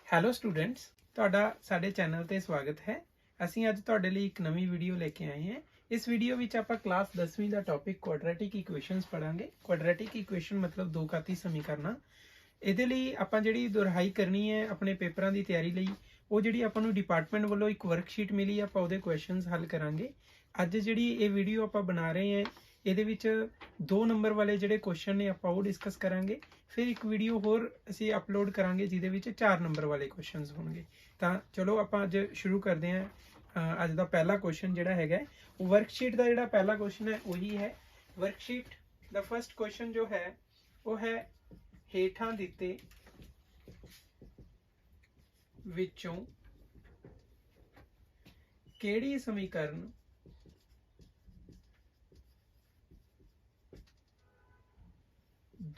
Hello students, ਤੁਹਾਡਾ ਸਾਡੇ channel ਤੇ ਸਵਾਗਤ ਹੈ। ਅਸੀਂ ਅੱਜ ਤੁਹਾਡੇ ਲਈ ਇੱਕ ਨਵੀਂ ਵੀਡੀਓ ਲੈ ਕੇ ਆਏ ਹਾਂ। ਇਸ ਵੀਡੀਓ ਵਿੱਚ ਆਪਾਂ ਕਲਾਸ 10ਵੀਂ ਦਾ ਟੌਪਿਕ ਕੁਆਡਰੈਟਿਕ ਇਕੁਏਸ਼ਨਸ ਪੜਾਂਗੇ। ਕੁਆਡਰੈਟਿਕ ਇਕੁਏਸ਼ਨ ਮਤਲਬ ਦੋ ਘਾਤੀ ਸਮੀਕਰਨਾਂ। ਇਹਦੇ ਲਈ ਆਪਾਂ ਜਿਹੜੀ ਦੁਹਰਾਈ ਕਰਨੀ ਹੈ ਆਪਣੇ ਪੇਪਰਾਂ ਦੀ ਤਿਆਰੀ ਲਈ, ਉਹ ਜਿਹੜੀ ਆਪਾਂ ਨੂੰ ਡਿਪਾਰਟਮੈਂਟ ਵੱਲੋਂ ਇੱਕ ਵਰਕਸ਼ੀਟ ਮਿਲੀ, ਆਪਾਂ ਉਹਦੇ ਕੁਐਸਚਨਸ ਹੱਲ ਕਰਾਂਗੇ। ਅੱਜ ਜਿਹੜੀ ਇਹ ਵੀਡੀਓ ਆਪਾਂ ਬਣਾ ਰਹੇ ਹਾਂ, ਇਹਦੇ ਵਿੱਚ 2 ਨੰਬਰ ਵਾਲੇ ਜਿਹੜੇ ਕੁਐਸਚਨ ਨੇ ਆਪਾਂ ਉਹ ਡਿਸਕਸ ਕਰਾਂਗੇ। ਫਿਰ ਇੱਕ ਵੀਡੀਓ ਹੋਰ ਅਸੀਂ ਅਪਲੋਡ ਕਰਾਂਗੇ ਜਿਹਦੇ ਵਿੱਚ 4 ਨੰਬਰ ਵਾਲੇ ਕੁਐਸਚਨਸ ਹੋਣਗੇ। ਤਾਂ ਚਲੋ ਆਪਾਂ ਅੱਜ ਸ਼ੁਰੂ ਕਰਦੇ ਹਾਂ। ਅੱਜ ਦਾ ਪਹਿਲਾ ਕੁਐਸਚਨ ਜਿਹੜਾ ਹੈਗਾ ਉਹ ਵਰਕਸ਼ੀਟ ਦਾ ਜਿਹੜਾ ਪਹਿਲਾ ਕੁਐਸਚਨ ਹੈ ਉਹੀ ਹੈ। ਵਰਕਸ਼ੀਟ ਦਾ ਫਰਸਟ ਕੁਐਸਚਨ ਜੋ ਹੈ ਉਹ ਹੈ ਹੇਠਾਂ ਦਿੱਤੇ ਵਿੱਚੋਂ ਕਿਹੜੀ ਸਮੀਕਰਨ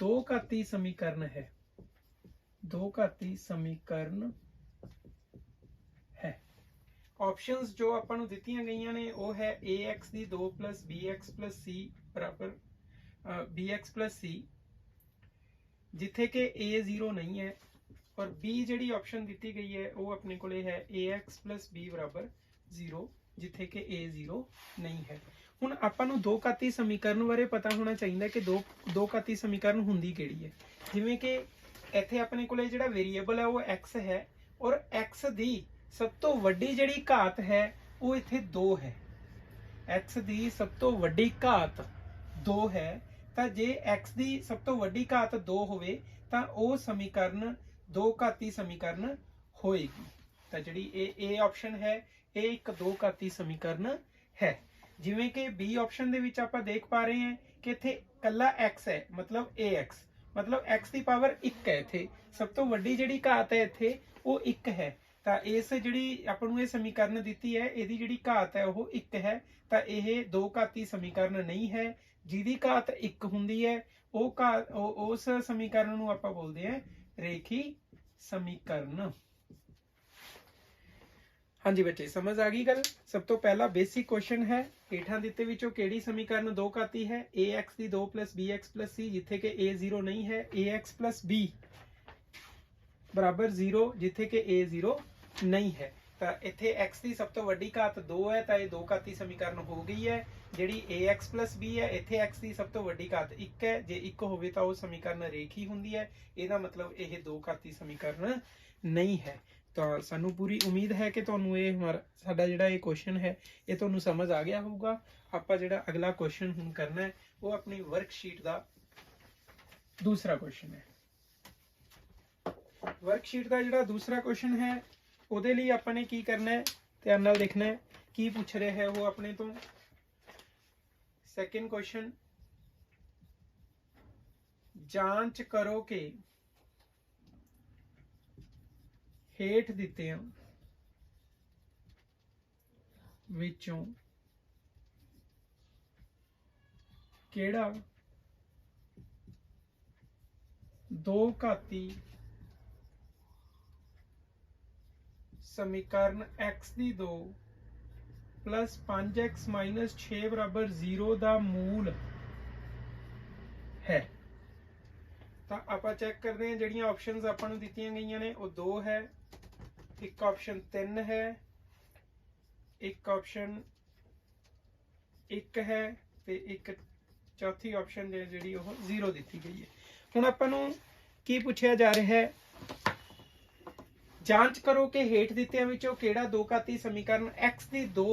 दो घाती समीकरण है। दो घाती समीकरण है। ऑप्शंस जो अपन दित्तियां गईयां ने वो है ax दी 2 + bx + c बराबर bx + c, जिथे के a 0 नहीं है, और b जिहड़ी ऑप्शन दी गई है वो अपने को है ax + b बराबर 0, जिथे के a 0 नहीं है। ਹੁਣ ਆਪਾਂ ਨੂੰ ਦੋ ਘਾਤੀ ਸਮੀਕਰਨ ਬਾਰੇ ਪਤਾ ਹੋਣਾ ਚਾਹੀਦਾ ਕਿ ਦੋ ਘਾਤੀ ਸਮੀਕਰਨ ਹੁੰਦੀ ਕਿਹੜੀ ਹੈ। ਜਿਵੇਂ ਕਿ ਇੱਥੇ ਆਪਣੇ ਕੋਲੇ ਜਿਹੜਾ ਵੇਰੀਏਬਲ ਹੈ ਉਹ x ਹੈ, ਔਰ x ਦੀ ਸਭ ਤੋਂ ਵੱਡੀ ਜਿਹੜੀ ਘਾਤ ਹੈ ਉਹ ਇੱਥੇ 2 ਹੈ। x ਦੀ ਸਭ ਤੋਂ ਵੱਡੀ ਘਾਤ 2 ਹੈ, ਤਾਂ ਜੇ x ਦੀ ਸਭ ਤੋਂ ਵੱਡੀ ਘਾਤ 2 ਹੋਵੇ ਤਾਂ ਉਹ ਸਮੀਕਰਨ ਦੋ ਘਾਤੀ ਸਮੀਕਰਨ ਹੋਏਗੀ। ਤਾਂ ਜਿਹੜੀ ਇਹ ਆਪਸ਼ਨ ਹੈ ਇਹ ਇੱਕ ਦੋ ਘਾਤੀ ਸਮੀਕਰਨ ਹੈ। ਜਿਵੇਂ ਕਿ ਬੀ ਆਪਸ਼ਨ ਦੇ ਵਿੱਚ ਆਪਾਂ ਦੇਖ ਪਾ ਰਹੇ ਹਾਂ ਕਿ ਇੱਥੇ ਕੱਲਾ x ਹੈ, ਮਤਲਬ ax, ਮਤਲਬ x ਦੀ ਪਾਵਰ 1 ਹੈ। ਇੱਥੇ ਸਭ ਤੋਂ ਵੱਡੀ ਜਿਹੜੀ ਘਾਤ ਹੈ ਇੱਥੇ ਉਹ 1 ਹੈ। ਤਾਂ ਇਸ ਜਿਹੜੀ ਆਪਾਂ ਨੂੰ ਇਹ ਸਮੀਕਰਨ ਦਿੱਤੀ ਹੈ ਇਹਦੀ ਜਿਹੜੀ ਘਾਤ ਹੈ ਉਹ 1 ਹੈ। ਤਾਂ ਇਹ ਦੋ ਘਾਤੀ ਸਮੀਕਰਨ ਨਹੀਂ ਹੈ। ਜਿਹਦੀ ਘਾਤ 1 ਹੁੰਦੀ ਹੈ ਉਸ ਸਮੀਕਰਨ ਨੂੰ ਆਪਾਂ ਬੋਲਦੇ ਹਾਂ ਰੇਖੀ ਸਮੀਕਰਨ। हाँ जी बच्चे, समझ आ गई गल। सब तो पहला बेसिक क्वेश्चन है, हेठां दिते विचों केड़ी समीकरण दो घाती है। ax दी 2 + bx + c, जिथे के a 0 नहीं है, ax + b बराबर 0, जिथे के a 0 नहीं है। ਤਾਂ ਇੱਥੇ x ਦੀ ਸਭ ਤੋਂ ਵੱਡੀ ਘਾਤ 2 ਹੈ, ਤਾਂ ਇਹ ਦੋ ਘਾਤੀ ਸਮੀਕਰਨ ਹੋ ਗਈ ਹੈ। ਜਿਹੜੀ ax + b ਹੈ, ਇੱਥੇ x ਦੀ ਸਭ ਤੋਂ ਵੱਡੀ ਘਾਤ 1 ਹੈ। ਜੇ 1 ਹੋਵੇ ਤਾਂ ਉਹ ਸਮੀਕਰਨ ਰੇਖੀ ਹੁੰਦੀ ਹੈ। ਇਹਦਾ ਮਤਲਬ ਇਹ ਦੋ ਘਾਤੀ ਸਮੀਕਰਨ ਨਹੀਂ ਹੈ। ਤਾਂ ਸਾਨੂੰ ਪੂਰੀ ਉਮੀਦ ਹੈ ਕਿ ਤੁਹਾਨੂੰ ਇਹ ਸਾਡਾ ਜਿਹੜਾ ਇਹ ਕੁਐਸਚਨ ਹੈ ਇਹ ਤੁਹਾਨੂੰ ਸਮਝ ਆ ਗਿਆ ਹੋਊਗਾ। ਆਪਾਂ ਜਿਹੜਾ ਅਗਲਾ ਕੁਐਸਚਨ ਹੁਣ ਕਰਨਾ ਹੈ ਉਹ ਆਪਣੀ ਵਰਕਸ਼ੀਟ ਦਾ ਦੂਸਰਾ ਕੁਐਸਚਨ ਹੈ। ਵਰਕਸ਼ੀਟ ਦਾ ਜਿਹੜਾ ਦੂਸਰਾ ਕੁਐਸਚਨ ਹੈ ਉਹਦੇ ਲਈ ਆਪਾਂ ਨੇ ਕੀ ਕਰਨਾ ਹੈ, ਧਿਆਨ ਨਾਲ ਦੇਖਣਾ ਹੈ ਕੀ ਪੁੱਛ ਰਿਹਾ ਹੈ ਉਹ ਆਪਣੇ ਤੋਂ। ਸੈਕਿੰਡ ਕੁਐਸਚਨ, ਜਾਂਚ ਕਰੋ ਕਿ ਹੇਠ ਦਿੱਤਿਆਂ ਵਿੱਚੋਂ ਕਿਹੜਾ ਦੋ ਘਾਤੀ ਸਮੀਕਰਨ x ਦੀ 2 + 5x - 6 ਬਰਾबर 0 ਦਾ ਮੂਲ ਹੈ। ਤਾਂ ਆਪਾਂ ਚੈੱਕ ਕਰਦੇ ਹਾਂ ਜਿਹੜੀਆਂ ਆਪਸ਼ਨਸ ਆਪਾਂ ਨੂੰ ਦਿੱਤੀਆਂ ਗਈਆਂ ਨੇ ਉਹ 2 ਹੈ, ਇੱਕ ਆਪਸ਼ਨ 3 ਹੈ, ਇੱਕ ਆਪਸ਼ਨ 1 ਹੈ, ਤੇ ਇੱਕ ਚੌਥੀ ਆਪਸ਼ਨ ਜਿਹੜੀ ਉਹ 0 ਦਿੱਤੀ ਗਈ ਹੈ। ਹੁਣ ਆਪਾਂ ਨੂੰ ਕੀ ਪੁੱਛਿਆ ਜਾ ਰਿਹਾ ਹੈ, ਜਾਂਚ ਕਰੋ ਕਿ ਹੇਠ ਦਿੱਤਿਆਂ ਵਿੱਚੋਂ ਕਿਹੜਾ ਦੋ ਘਾਤੀ ਸਮੀਕਰਨ x ਦੀ 2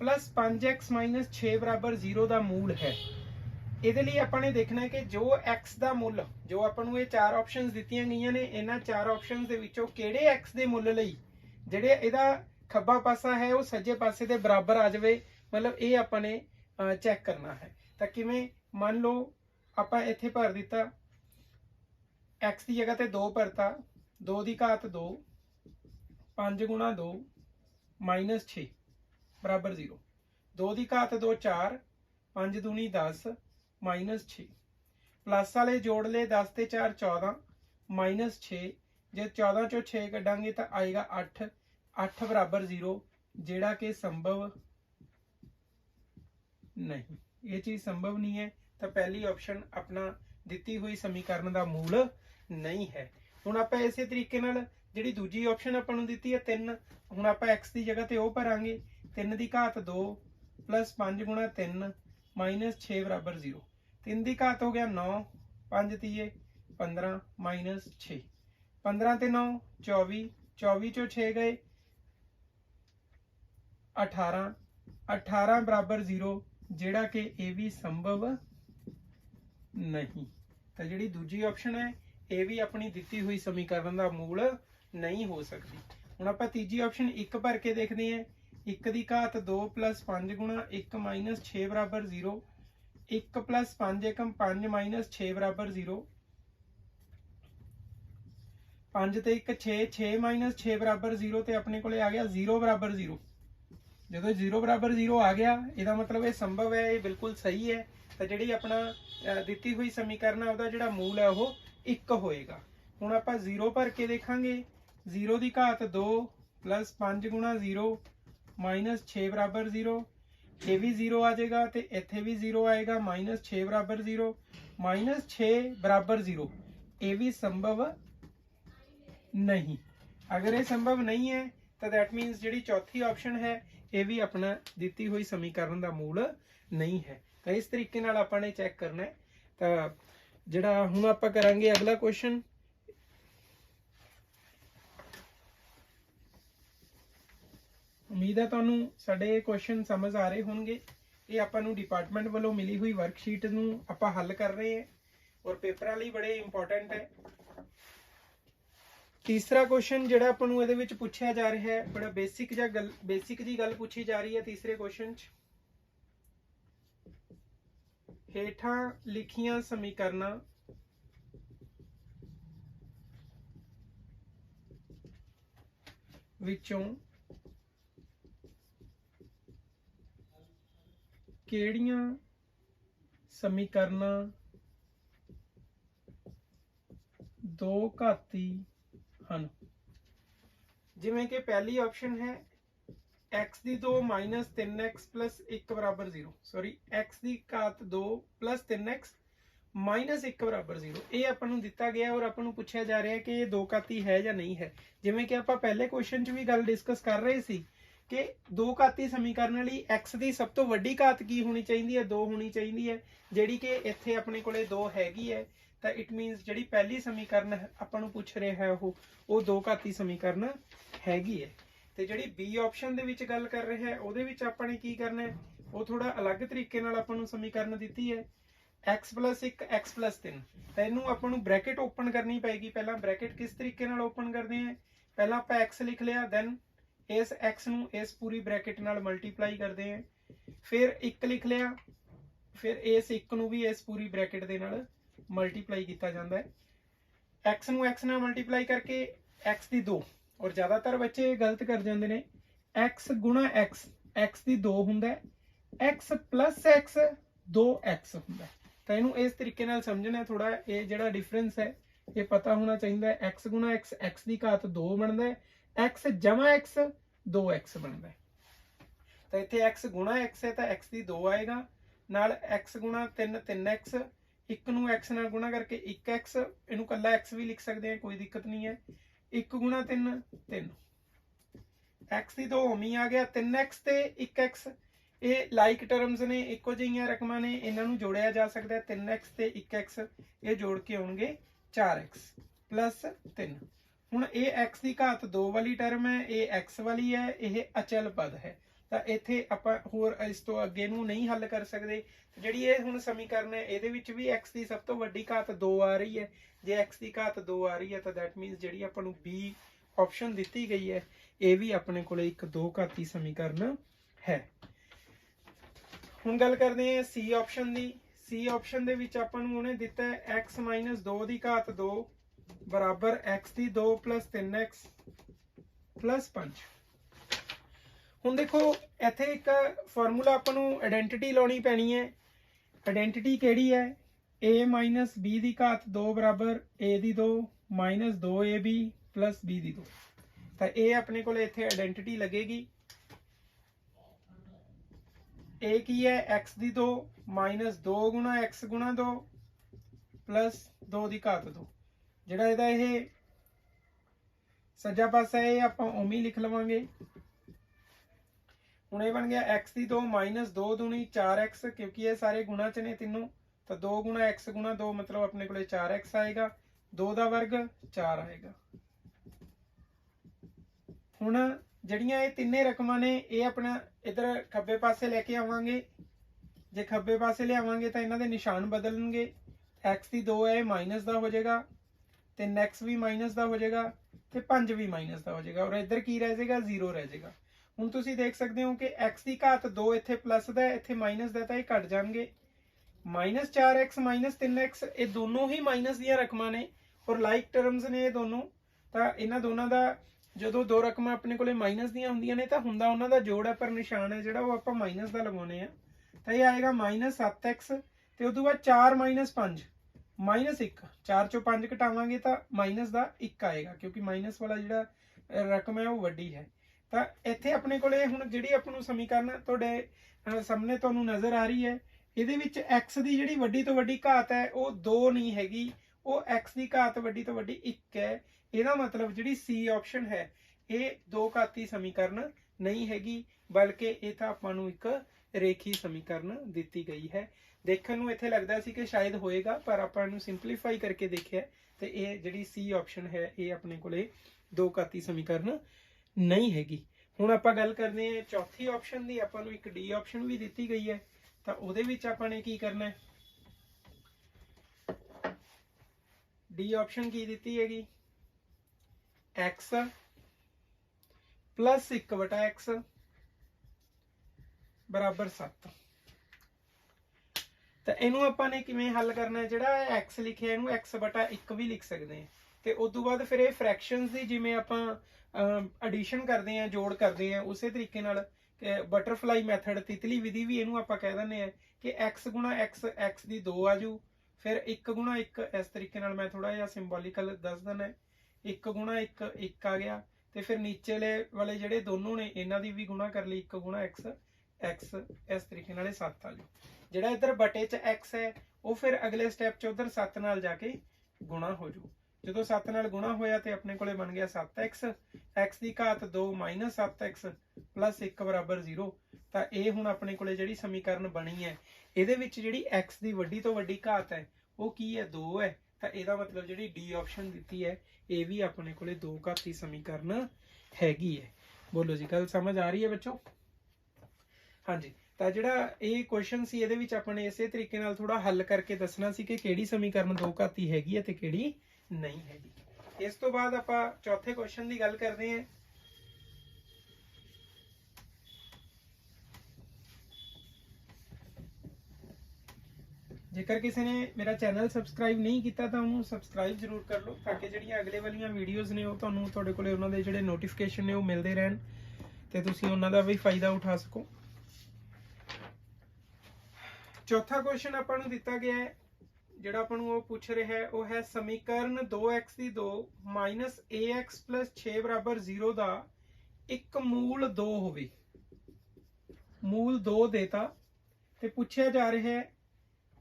+ 5x - 6 ਬਰਾबर 0 ਦਾ ਮੂਲ ਹੈ। ਇਹਦੇ ਲਈ ਆਪਾਂ ਨੇ ਦੇਖਣਾ ਹੈ ਕਿ ਜੋ x ਦਾ ਮੁੱਲ, ਜੋ ਆਪਾਂ ਨੂੰ ਇਹ 4 ਆਪਸ਼ਨਸ ਦਿੱਤੀਆਂ ਗਈਆਂ ਨੇ, ਇਹਨਾਂ 4 ਆਪਸ਼ਨਸ ਦੇ ਵਿੱਚੋਂ ਕਿਹੜੇ x ਦੇ ਮੁੱਲ ਲਈ ਜਿਹੜੇ ਇਹਦਾ ਖੱਬਾ ਪਾਸਾ ਹੈ ਉਹ ਸੱਜੇ ਪਾਸੇ ਦੇ ਬਰਾਬਰ ਆ ਜਾਵੇ, ਮਤਲਬ ਇਹ ਆਪਾਂ ਨੇ ਚੈੱਕ ਕਰਨਾ ਹੈ। ਤਾਂ ਕਿਵੇਂ, ਮੰਨ ਲਓ ਆਪਾਂ ਇੱਥੇ ਭਰ ਦਿੱਤਾ x ਦੀ ਜਗ੍ਹਾ ਤੇ 2 ਭਰਤਾ, 2 ਦੀ ਘਾਤ 2, 5 × 2 - 6 ਬਰਾबर 0, 2 ਦੀ ਘਾਤ 2 4, 5 दूनी 10 - 6, प्लस वाले जोड़ ले 10 ਤੇ 4 14 - 6, ਜੇ 14 ਚੋਂ 6 ਕੱਢਾਂਗੇ ਤਾਂ ਆਏਗਾ 8, 8 ਬਰਾबर 0, ਜਿਹੜਾ ਕਿ ਸੰਭਵ नहीं, ये चीज संभव नहीं है। तो पहली ऑप्शन अपना ਦਿੱਤੀ ਹੋਈ ਸਮੀਕਰਨ ਦਾ ਮੂਲ नहीं है। ਹੁਣ ਆਪਾਂ ਇਸੇ ਤਰੀਕੇ ਨਾਲ ਜਿਹੜੀ ਦੂਜੀ ਆਪਸ਼ਨ ਆਪਾਂ ਨੂੰ ਦਿੱਤੀ ਹੈ 3, ਹੁਣ ਆਪਾਂ x ਦੀ ਜਗ੍ਹਾ ਤੇ ਉਹ ਭਰਾਂਗੇ। 3 ਦੀ ਘਾਤ 2 प्लस 5 गुणा 3 माइनस 6 बराबर 0। 3 की घात हो गया 9, 5 तीए 15 माइनस 6, 15 ते 9 24, 24 चो 6 गए 18, 18 बराबर 0, जेड़ा कि ये भी संभव नहीं। तो जी दूजी ऑप्शन है ये भी अपनी दी हुई समीकरण का मूल नहीं हो सकती। हुण आपां तीजी ऑप्शन 1 भर के देखते हैं। 1 की घात 2 प्लस 5 गुणा 1 माइनस 6 बराबर 0। 1 प्लस 5 एकम 5 माइनस 6 बराबर 0। 5 ते 1 6, 6 माइनस 6 बराबर 0 ते अपने को आ गया 0 बराबर 0। जो 0 बराबर 0 आ गया इसका मतलब ये संभव है, ये बिल्कुल सही है। तो जी अपना दी हुई समीकरण है उसका जो मूल है वो 1 होएगा। हुण आपां 0 भर के देखांगे। 0 की घात 2 प्लस 5 गुणा 0 माइनस 6 बराबर 0। ये भी 0 आ जाएगा तो इत्थे भी 0 आएगा, माइनस 6 बराबर 0, माइनस 6 बराबर 0। ये भी संभव नहीं। अगर ये संभव नहीं है तो दैट मीनस जी चौथी ऑप्शन है ये भी अपना दी हुई समीकरण का मूल नहीं है। तो इस तरीके नाल आपां ने चैक करना है। तो जिहड़ा हुण आपां करांगे अगला क्वेश्चन। उम्मीद है तुहानूं साडे क्वेश्चन समझ आ रहे होंगे। ये आपां नूं डिपार्टमेंट वालों मिली हुई वर्कशीट नूं आपां हल कर रहे हैं और पेपरां लई बड़े इंपॉर्टेंट है। तीसरा क्वेश्चन जिहड़ा आपां नूं इहदे विच पुछया जा रहा है, बड़ा बेसिक जी गल पूछी जा रही है तीसरे क्वेश्चन च। हेठां लिखियां समीकरणां विचों ਕਿਹੜੀਆਂ समीकरण दो घाती ਹਨ। जिवें कि पहली ऑप्शन है x की 2 माइनस 3x प्लस 1 बराबर 0, सॉरी x की घात 2 प्लस 3x माइनस 1 बराबर 0। ये आपां नूं दिता गया और आपां नूं पुछया जा रहा है कि ये दो घाती है या नहीं है। जिवें कि आपां पहले क्वेश्चन च भी गल डिस्कस कर रहे सी कि दो घाती समीकरण लई x की सब तो वड्डी घात की होनी चाहिए है, 2 होनी चाहिए है, जिहड़ी कि इत्थे अपने कोले 2 हैगी है। तो इट मीनस जिहड़ी पहली समीकरण आपां नूं पुछ रहा है वो दो घाती समीकरण हैगी है। तो जिहड़ी बी ऑप्शन दे विच गल कर रहे हैं उहदे विच आपां ने की करना है, वो थोड़ा अलग तरीके नाल आपां नूं समीकरण दित्ती है x प्लस 1 x प्लस 3। तो इनू आपां नूं ब्रैकेट ओपन करनी पेगी। पहला ब्रैकेट किस तरीके नाल ओपन करते हैं, पहला आपां x लिख लिया, दैन इस x नूं इस पूरी ब्रैकेट नाल मल्टीप्लाई करते हैं, फिर 1 लिख लिया, फिर इस 1 नूं भी इस पूरी ब्रैकेट दे नाल मल्टीप्लाई किया जाता है। x नूं x नाल मल्टीप्लाई करके x की 2, और ज़्यादातर बच्चे गलत कर जाते हैं, x गुणा x की 2 हुंदा है, x प्लस x 2x हुंदा है। तो इनू इस तरीके नाल समझना, थोड़ा ये जिहड़ा डिफरेंस है ये पता होना चाहिए। x गुणा x की घात 2 बनता है, x जमा x 2x बनता है। तो इत्थे x गुणा x है तो x की 2 आएगा, नाल x गुणा 3 3x, 1 नूं x नाल गुणा करके 1x, इनू कल्ला x भी लिख सकते हैं, कोई दिक्कत नहीं है। 1 गुणा 3 3, x की 2 ओमी आ गया, 3x ते 1x ये लाइक टर्म्स ने, इको जिहियां रकमां ने, इन्हां नूं जोड़िया जा सकता है। 3x ते 1x ये जोड़ के आउणगे 4x प्लस 3। हुण ये x की घात 2 वाली टर्म है, ये x वाली है, ये अचल पद है। तो इत्थे आपां होर इस तो अगे नूं नहीं हल कर सकते। जिहड़ी ये हुण समीकरण है इहदे विच भी x की सब तो वड्डी घात 2 आ रही है। जे x की घात 2 आ रही है तो दैट मीनस जिहड़ी आपां नूं बी ऑप्शन दित्ती गई है ये भी अपने कोले एक दो घाती समीकरण है। हुण गल करते हैं सी ऑप्शन की। सी ऑप्शन दे विच आपां नूं उहने दिता है x माइनस 2 की घात 2 बराबर x की 2 प्लस 3x प्लस 5। हुण देखो इत्थे एक फार्मूला आपां नूं आइडेंटिटी लाउणी पैनी है। आइडेंटिटी किहड़ी है, a माइनस b की घात 2 बराबर a की 2 माइनस 2ab प्लस b की 2। तो ये अपने को इत्थे आइडेंटिटी लगेगी। ए की है x की 2 माइनस 2 गुणा x गुणा 2 प्लस 2 की घात 2, जिहड़ा इहदा ये सज्जा पासा ये आप उमें लिख लवांगे। हुण ये बन गया x की 2 माइनस 2 दूनी 4x, क्योंकि ये सारे गुणा च ने तीनों, तो 2 गुणा x गुणा 2 मतलब अपने को 4x आएगा, 2 का वर्ग 4 आएगा। हुण जड़ियां ये तिन्ने रकमां ने ये अपना इधर खब्बे पासे लेके आवांगे। जे खब्बे पासे लियावांगे तो इन्हां दे निशान बदलणगे। x की 2 है माइनस का हो जाएगा, 3x भी माइनस का हो जाएगा, तो 5 भी माइनस का हो जाएगा, और इधर की रह जाएगा 0 रह जाएगा। हुण तुसीं देख सकते हो कि x की घात 2 इत्थे प्लस दा इत्थे माइनस दा, तां ये घट जाणगे। माइनस 4x माइनस 3x ये दोनों ही माइनस दियां रकमां ने और लाइक टर्म्स ने ये दोनों। तां इन्हां दोनों दा ਜਦੋਂ दो रकमां अपने कोले माइनस दियां ਹੁੰਦੀਆਂ ਨੇ ਤਾਂ ਹੁੰਦਾ ਉਹਨਾਂ ਦਾ ਜੋੜ ਹੈ, ਪਰ ਨਿਸ਼ਾਨ ਹੈ ਜਿਹੜਾ ਉਹ ਆਪਾਂ ਮਾਈਨਸ ਦਾ ਲਗਾਉਣੇ ਆ। ਤਾਂ ਇਹ ਆਏਗਾ -7x ਤੇ ਉਸ ਤੋਂ ਬਾਅਦ 4 - 5 -1, 4 ਚੋਂ 5 ਘਟਾਵਾਂਗੇ ਤਾਂ ਮਾਈਨਸ ਦਾ 1 ਆਏਗਾ, ਕਿਉਂਕਿ ਮਾਈਨਸ ਵਾਲਾ ਜਿਹੜਾ ਰਕਮ ਹੈ ਉਹ ਵੱਡੀ ਹੈ। ਤਾਂ ਇੱਥੇ ਆਪਣੇ ਕੋਲੇ ਹੁਣ ਜਿਹੜੀ ਆਪਾਂ ਨੂੰ ਸਮੀਕਰਨ ਤੁਹਾਡੇ ਸਾਹਮਣੇ ਤੁਹਾਨੂੰ ਨਜ਼ਰ ਆ ਰਹੀ ਹੈ, ਇਹਦੇ ਵਿੱਚ x ਦੀ ਜਿਹੜੀ ਵੱਡੀ ਤੋਂ ਵੱਡੀ ਘਾਤ ਹੈ ਉਹ 2 ਨਹੀਂ ਹੈਗੀ, ਉਹ x ਦੀ ਘਾਤ ਵੱਡੀ ਤੋਂ ਵੱਡੀ 1 ਹੈ। ਇਹਦਾ ਮਤਲਬ ਜਿਹੜੀ ਸੀ ਆਪਸ਼ਨ ਹੈ ਇਹ ਦੋ ਘਾਤੀ ਸਮੀਕਰਨ ਨਹੀਂ ਹੈਗੀ, ਬਲਕਿ ਇਹ ਤਾਂ ਆਪਾਂ ਨੂੰ ਇੱਕ ਰੇਖੀ ਸਮੀਕਰਨ ਦਿੱਤੀ ਗਈ ਹੈ। ਦੇਖਣ ਨੂੰ ਇੱਥੇ ਲੱਗਦਾ ਸੀ ਕਿ ਸ਼ਾਇਦ ਹੋਏਗਾ, ਪਰ ਆਪਾਂ ਇਹਨੂੰ ਸਿੰਪਲੀਫਾਈ ਕਰਕੇ ਦੇਖਿਆ ਤੇ ਇਹ ਜਿਹੜੀ ਸੀ ਆਪਸ਼ਨ ਹੈ ਇਹ ਆਪਣੇ ਕੋਲੇ ਦੋ ਘਾਤੀ ਸਮੀਕਰਨ ਨਹੀਂ ਹੈਗੀ। ਹੁਣ ਆਪਾਂ ਗੱਲ ਕਰਦੇ ਹਾਂ ਚੌਥੀ ਆਪਸ਼ਨ ਦੀ। ਆਪਾਂ ਨੂੰ ਇੱਕ ਡੀ ਆਪਸ਼ਨ ਵੀ ਦਿੱਤੀ ਗਈ ਹੈ, ਤਾਂ ਉਹਦੇ ਵਿੱਚ ਆਪਾਂ ਨੇ ਕੀ ਕਰਨਾ ਹੈ, ਡੀ ਆਪਸ਼ਨ ਕੀ ਦਿੱਤੀ ਹੈਗੀ, x प्लस 1/x बराबर 7। तो इनू ਆਪਾਂ ਨੇ ਕਿਵੇਂ ਹੱਲ ਕਰਨਾ ਹੈ, ਜਿਹੜਾ x ਲਿਖਿਆ ਇਹਨੂੰ x/1 ਵੀ ਲਿਖ ਸਕਦੇ ਹਾਂ। ਤੇ ਉਸ ਤੋਂ ਬਾਅਦ ਫਿਰ ਇਹ ਫ੍ਰੈਕਸ਼ਨਸ ਦੀ ਜਿਵੇਂ ਆਪਾਂ ਐਡੀਸ਼ਨ ਕਰਦੇ ਆ, ਜੋੜ ਕਰਦੇ ਆ, ਉਸੇ ਤਰੀਕੇ ਨਾਲ ਬਟਰਫਲਾਈ ਮੈਥਡ, ਤਿਤਲੀ ਵਿਧੀ ਵੀ ਇਹਨੂੰ ਆਪਾਂ ਕਹਿ ਦਿੰਦੇ ਆ ਕਿ x ਗੁਣਾ x, x ਦੀ 2 ਆਜੂ, ਫਿਰ 1 ਗੁਣਾ 1, ਇਸ ਤਰੀਕੇ ਨਾਲ ਮੈਂ ਥੋੜਾ ਜਿਹਾ ਸਿੰਬੋਲਿਕਲ ਦੱਸ ਦਿੰਦਾ। 1 ਗੁਣਾ 1 1 ਆ ਗਿਆ, ਤੇ ਫਿਰ ਨੀਚੇਲੇ ਵਾਲੇ ਜਿਹੜੇ ਦੋਨੋਂ ਨੇ ਇਹਨਾਂ ਦੀ ਵੀ ਗੁਣਾ ਕਰ ਲਈ, 1 ਗੁਣਾ x x, ਇਸ ਤਰੀਕੇ ਨਾਲ 7 ਆ ਜਾਊ। ਜਿਹੜਾ ਇੱਧਰ ਬਟੇ 'ਚ x ਹੈ ਉਹ ਫਿਰ ਅਗਲੇ ਸਟੈਪ 'ਚ ਉਧਰ 7 ਨਾਲ ਜਾ ਕੇ ਗੁਣਾ ਹੋ ਜਾਊ। ਜਦੋਂ 7 ਨਾਲ ਗੁਣਾ ਹੋਇਆ ਤੇ ਆਪਣੇ ਕੋਲੇ ਬਣ ਗਿਆ 7x, x ਦੀ ਘਾਤ 2 - 7x plus 1 ਬਰਾਬਰ 0। ਤਾਂ ਇਹ ਹੁਣ ਆਪਣੇ ਕੋਲੇ ਜਿਹੜੀ ਸਮੀਕਰਨ ਬਣੀ ਹੈ ਇਹਦੇ ਵਿੱਚ ਜਿਹੜੀ x ਦੀ ਵੱਡੀ ਤੋਂ ਵੱਡੀ ਘਾਤ ਹੈ ਉਹ ਕੀ ਹੈ, 2 ਹੈ। ਤਾਂ ਇਹਦਾ ਮਤਲਬ ਜਿਹੜੀ ਡੀ ਆਪਸ਼ਨ ਦਿੱਤੀ ਹੈ ਇਹ ਵੀ ਆਪਣੇ ਕੋਲੇ ਦੋ ਘਾਤੀ ਸਮੀਕਰਨ ਹੈਗੀ ਹੈ। ਬੋਲੋ ਜੀ, ਗੱਲ ਸਮਝ ਆ ਰਹੀ ਹੈ ਬੱਚੋ? ਹਾਂਜੀ। ਤਾਂ ਜਿਹੜਾ ਇਹ ਕੁਐਸਚਨ ਸੀ ਇਹਦੇ ਵਿੱਚ ਆਪਾਂ ਨੇ ਇਸੇ ਤਰੀਕੇ ਨਾਲ ਥੋੜਾ ਹੱਲ ਕਰਕੇ ਦੱਸਣਾ ਸੀ ਕਿ ਕਿਹੜੀ ਸਮੀਕਰਨ ਦੋ ਘਾਤੀ ਹੈਗੀ ਹੈ ਤੇ ਕਿਹੜੀ ਨਹੀਂ ਹੈਗੀ। ਇਸ ਤੋਂ ਬਾਅਦ ਆਪਾਂ ਚੌਥੇ ਕੁਐਸਚਨ ਦੀ ਗੱਲ ਕਰਦੇ ਹਾਂ। ਜੇਕਰ ਕਿਸੇ ਨੇ ਮੇਰਾ ਚੈਨਲ ਸਬਸਕ੍ਰਾਈਬ ਨਹੀਂ ਕੀਤਾ ਤਾਂ ਉਹਨੂੰ ਸਬਸਕ੍ਰਾਈਬ ਜ਼ਰੂਰ ਕਰ ਲਓ, ਤਾਂ ਕਿ ਜਿਹੜੀਆਂ ਅਗਲੇ ਵਾਲੀਆਂ ਵੀਡੀਓਜ਼ ਨੇ ਉਹ ਤੁਹਾਨੂੰ ਤੁਹਾਡੇ ਕੋਲੇ ਉਹਨਾਂ ਦੇ ਜਿਹੜੇ ਨੋਟੀਫਿਕੇਸ਼ਨ ਨੇ ਉਹ ਮਿਲਦੇ ਰਹਿਣ ਤੇ ਤੁਸੀਂ ਉਹਨਾਂ ਦਾ ਵੀ ਫਾਇਦਾ ਉਠਾ ਸਕੋ। ਚੌਥਾ ਕੁਐਸਚਨ ਆਪਾਂ ਨੂੰ ਦਿੱਤਾ ਗਿਆ ਹੈ, ਜਿਹੜਾ ਆਪਾਂ ਨੂੰ ਉਹ ਪੁੱਛ ਰਿਹਾ ਹੈ ਉਹ ਹੈ ਸਮੀਕਰਨ 2x ਦੀ 2 -ax + 6 ਬਰਾਬਰ 0 ਦਾ ਇੱਕ ਮੂਲ 2 ਹੋਵੇ। ਮੂਲ 2 ਦੇਤਾ ਤੇ ਪੁੱਛਿਆ ਜਾ ਰਿਹਾ ਹੈ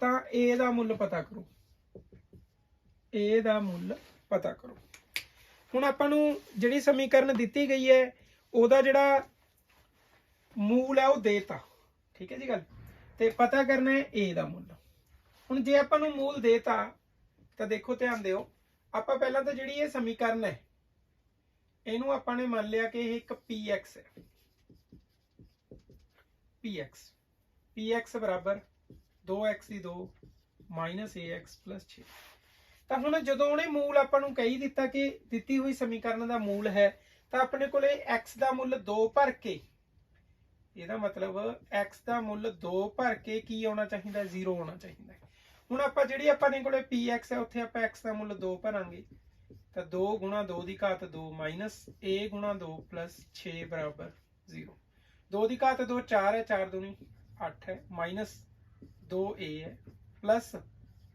ਤਾਂ a ਦਾ ਮੁੱਲ ਪਤਾ ਕਰੋ, a ਦਾ ਮੁੱਲ ਪਤਾ ਕਰੋ। ਹੁਣ ਆਪਾਂ ਨੂੰ ਜਿਹੜੀ ਸਮੀਕਰਨ ਦਿੱਤੀ ਗਈ ਹੈ ਉਹਦਾ ਜਿਹੜਾ ਮੂਲ ਹੈ ਉਹ ਦੇਤਾ, ਠੀਕ ਹੈ ਜੀ ਗੱਲ, ਤੇ ਪਤਾ ਕਰਨਾ ਹੈ a ਦਾ ਮੁੱਲ। ਹੁਣ ਜੇ ਆਪਾਂ ਨੂੰ ਮੂਲ ਦੇਤਾ ਤਾਂ ਦੇਖੋ ਧਿਆਨ ਦਿਓ, ਆਪਾਂ ਪਹਿਲਾਂ ਤਾਂ ਜਿਹੜੀ ਇਹ ਸਮੀਕਰਨ ਹੈ ਇਹਨੂੰ ਆਪਾਂ ਨੇ ਮੰਨ ਲਿਆ ਕਿ ਇਹ ਇੱਕ px ਹੈ, px ਬਰਾਬਰ 2x ਦੀ 2 -ax + 6। ਤਾਂ ਹੁਣ ਜਦੋਂ ਉਹਨੇ ਮੂਲ ਆਪਾਂ ਨੂੰ ਕਹੀ ਦਿੱਤਾ ਕਿ ਦਿੱਤੀ ਹੋਈ ਸਮੀਕਰਨ ਦਾ ਮੂਲ ਹੈ ਤਾਂ ਆਪਣੇ ਕੋਲੇ x ਦਾ ਮੁੱਲ 2 ਭਰ ਕੇ, ਇਹਦਾ ਮਤਲਬ x ਦਾ ਮੁੱਲ 2 ਭਰ ਕੇ ਕੀ ਆਉਣਾ ਚਾਹੀਦਾ, 0 ਆਉਣਾ ਚਾਹੀਦਾ। ਹੁਣ ਆਪਾਂ ਜਿਹੜੀ ਆਪਣੇ ਕੋਲੇ px ਹੈ ਉੱਥੇ ਆਪਾਂ x ਦਾ ਮੁੱਲ 2 ਭਰਾਂਗੇ ਤਾਂ 2 ਗੁਣਾ 2 ਦੀ ਘਾਤ 2 -a ਗੁਣਾ 2 + 6 ਬਰਾਬਰ 0। 2 ਦੀ ਘਾਤ 2 4 ਹੈ, 4 दूनी 8 ਹੈ, -2a ਹੈ ਪਲੱਸ